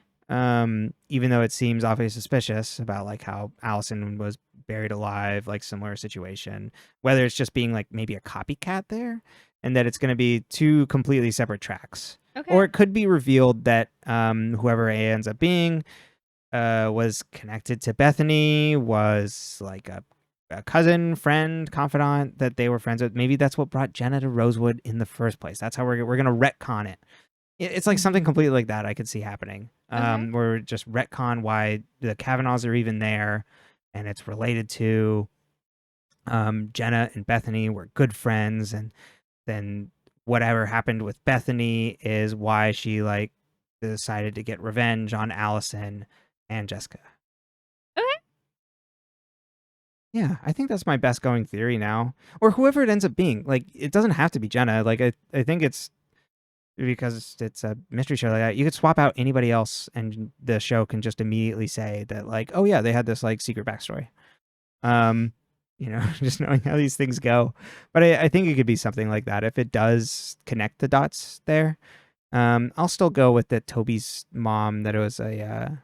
Even though it seems awfully suspicious about like how Alison was buried alive, like similar situation, whether it's just being like maybe a copycat there, and that it's going to be two completely separate tracks. Okay. Or it could be revealed that whoever A ends up being was connected to Bethany, was like a cousin, friend, confidant that they were friends with. Maybe that's what brought Jenna to Rosewood in the first place. That's how we're gonna retcon it. It's like something completely like that I could see happening. Okay. Where just retcon why the Kavanaughs are even there, and it's related to Jenna and Bethany were good friends, and then whatever happened with Bethany is why she like decided to get revenge on Alison and Jessica. Okay. Yeah, I think that's my best going theory now. Or whoever it ends up being. Like, it doesn't have to be Jenna. Like, I think it's because it's a mystery show like that. You could swap out anybody else and the show can just immediately say that, like, oh yeah, they had this like secret backstory. Just knowing how these things go. But I think it could be something like that. If it does connect the dots there. I'll still go with that Toby's mom, that it was a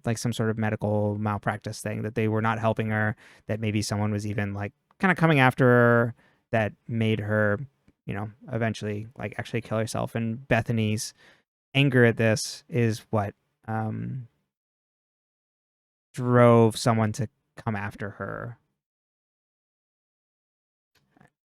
like some sort of medical malpractice thing, that they were not helping her, that maybe someone was even like kind of coming after her, that made her, eventually like actually kill herself. And Bethany's anger at this is what drove someone to come after her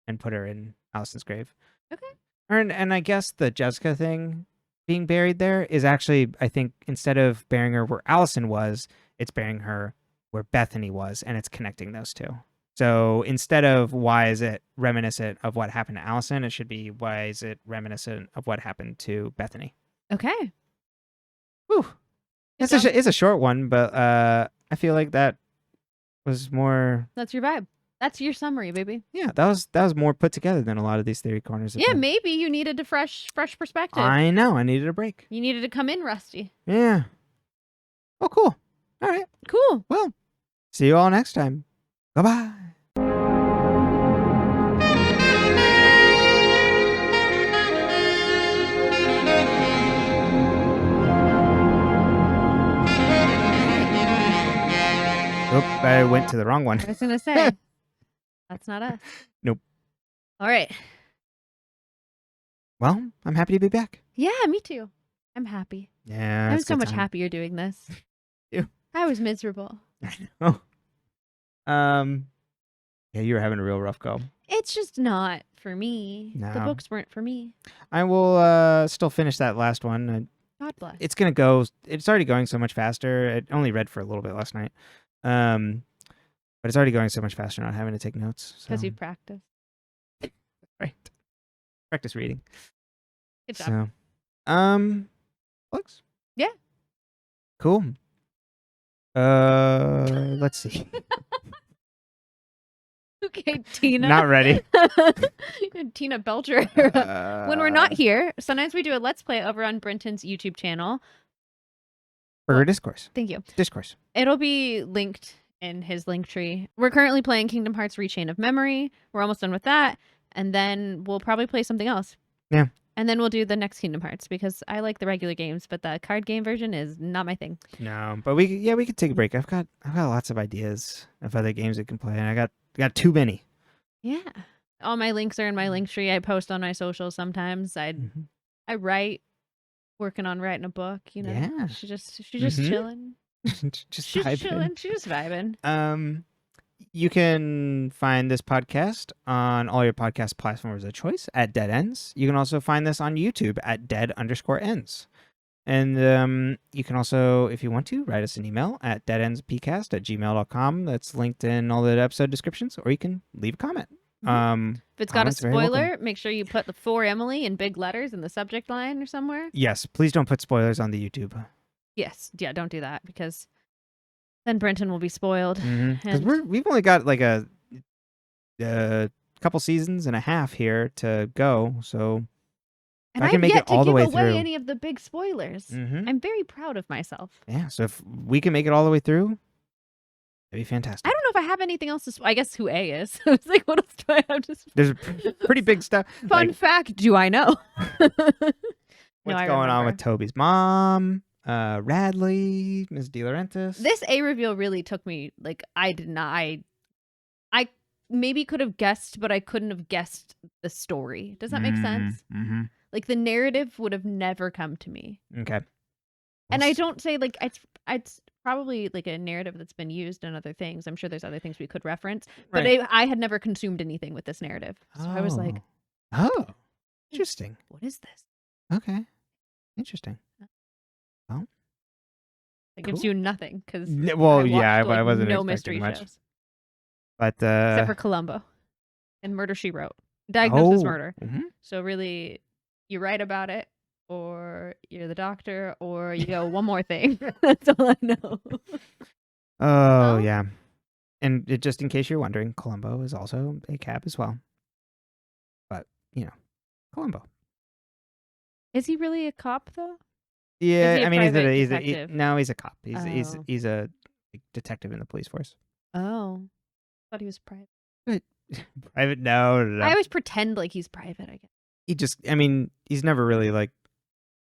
and put her in Alison's grave. Okay. And I guess the Jessica thing being buried there is actually, I think, instead of burying her where Alison was, it's burying her where Bethany was, and it's connecting those two. So instead of why is it reminiscent of what happened to Alison, it should be why is it reminiscent of what happened to Bethany. Okay. Whew. It's a short one, but I feel like that was more... That's your vibe. That's your summary, baby. Yeah, that was more put together than a lot of these theory corners. Yeah, maybe you needed a fresh perspective. I know. I needed a break. You needed to come in rusty. Yeah. Oh, cool. All right. Cool. Well, see you all next time. Bye-bye. Oop, I went to the wrong one. I was going to say, that's not us. Nope. All right. Well, I'm happy to be back. Yeah, me too. I'm happy. Yeah. I'm so much happier doing this. You. I was miserable. I know. Yeah, you were having a real rough go. It's just not for me. No. The books weren't for me. I will still finish that last one. God bless. It's already going so much faster. I only read for a little bit last night. But it's already going so much faster not having to take notes. Because you've practiced. Right. Practice reading. Good job. So, books? Yeah. Cool. Let's see. Okay, Tina. Not ready. Tina Belcher. When we're not here, sometimes we do a Let's Play over on Brenton's YouTube channel. Burger Discourse. Thank you. Discourse. It'll be linked in his link tree. We're currently playing Kingdom Hearts Rechain of Memory. We're almost done with that. And then we'll probably play something else. Yeah. And then we'll do the next Kingdom Hearts because I like the regular games, but the card game version is not my thing. No, but we could take a break. I've got lots of ideas of other games we can play, and I got too many. Yeah. All my links are in my link tree. I post on my socials sometimes. I write, working on writing a book, Yeah. She's just chilling. She's She's vibing. chilling. She's just vibing. You can find this podcast on all your podcast platforms of choice at Dead Ends. You can also find this on YouTube at dead_ends. And you can also, if you want to, write us an email at deadendspcast@gmail.com. That's linked in all the episode descriptions, or you can leave a comment. If it's got a comments are very welcome. spoiler, make sure you put the For Emily in big letters in the subject line or somewhere. Yes, please don't put spoilers on the YouTube. Yes. Yeah, don't do that because then Brenton will be spoiled. Because we've only got like a couple seasons and a half here to go, so and I can make it all the way through. Any of the big spoilers. I'm very proud of myself. Yeah, so if we can make it all the way through, that'd be fantastic. I don't know if I have anything else to I guess who A is. I was like, what else do I have to There's pretty big stuff. Fun fact, do I know? What's going on with Toby's mom? Radley, Ms. DeLaurentis. This A reveal really took me, like, I maybe could have guessed, but I couldn't have guessed the story. Does that make sense? Like, the narrative would have never come to me. Okay. And I don't say, like, it's probably like a narrative that's been used in other things. I'm sure there's other things we could reference, but Right. I had never consumed anything with this narrative, so I was like, oh, interesting. "What is this?" Okay, interesting. Well, It gives cool. you nothing because Well, yeah, I wasn't no expecting mystery much, shows but except for Columbo and Murder She Wrote, Diagnosis Murder. mhm. So really, you write about it, or you're the doctor, or you go one more thing. That's all I know. Oh Well, yeah, and just in case you're wondering, Columbo is also a cab as well. But Columbo. is he really a cop though? Yeah, he a I mean private he's detective? no, he's a cop. Oh. He's a detective in the police force. Oh, thought he was private. But private, no. I always pretend like he's private, I guess. He just, I mean, he's never really like,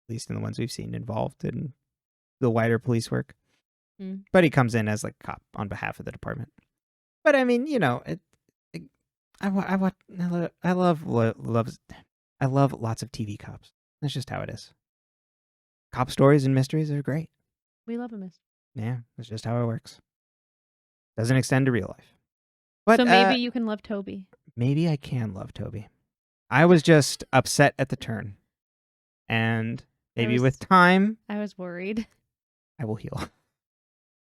at least in the ones we've seen, involved in the wider police work. But he comes in as like a cop on behalf of the department. But I mean, I love lots of TV cops. That's just how it is. Cop stories and mysteries are great. We love a mystery. Yeah, that's just how it works. Doesn't extend to real life. But So maybe you can love Toby. Maybe I can love Toby. I was just upset at the turn. And maybe with time, I was worried. I will heal.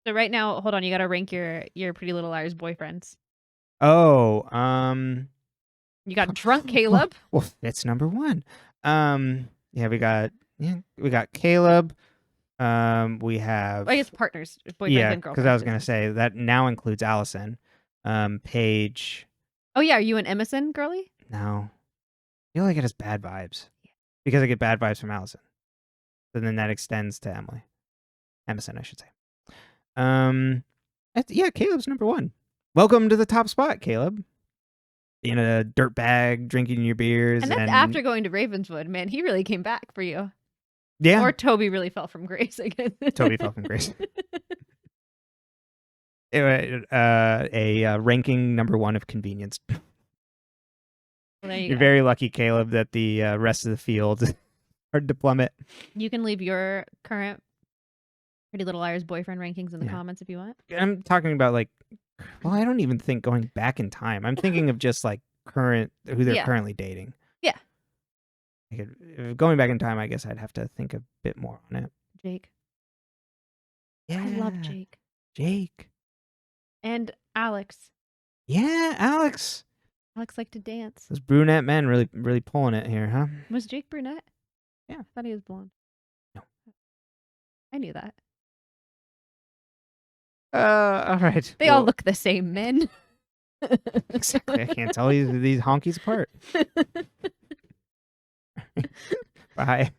So right now, hold on, you gotta rank your Pretty Little Liars boyfriends. Oh, You got drunk Caleb. Well, it's number 1. Yeah, we got Caleb. We have, I guess partners, boyfriends and girlfriends. because I was gonna say that now includes Alison. Paige. Oh yeah, are you an Emerson girly? No, I feel like it has bad vibes because I get bad vibes from Alison. So then that extends to Emily. Emerson, I should say. Caleb's number 1. Welcome to the top spot, Caleb. Being a dirtbag, drinking your beers, and that's after going to Ravenswood. Man, he really came back for you. Yeah. Or Toby really fell from grace again. Toby fell from grace. A ranking number 1 of convenience. Well, You're very lucky, Caleb, that the rest of the field is hard to plummet. You can leave your current Pretty Little Liars boyfriend rankings in the comments if you want. I'm talking about like, well, I don't even think going back in time. I'm thinking of just like who they're currently dating. Yeah. Going back in time, I guess I'd have to think a bit more on it. Jake. Yeah. I love Jake. Jake. And Alex. Yeah, Alex. Alex liked to dance. Those brunette men really, really pulling it here, huh? Was Jake brunette? Yeah. I thought he was blonde. No. I knew that. All right. They all look the same, men. Exactly. I can't tell these honkies apart. Bye.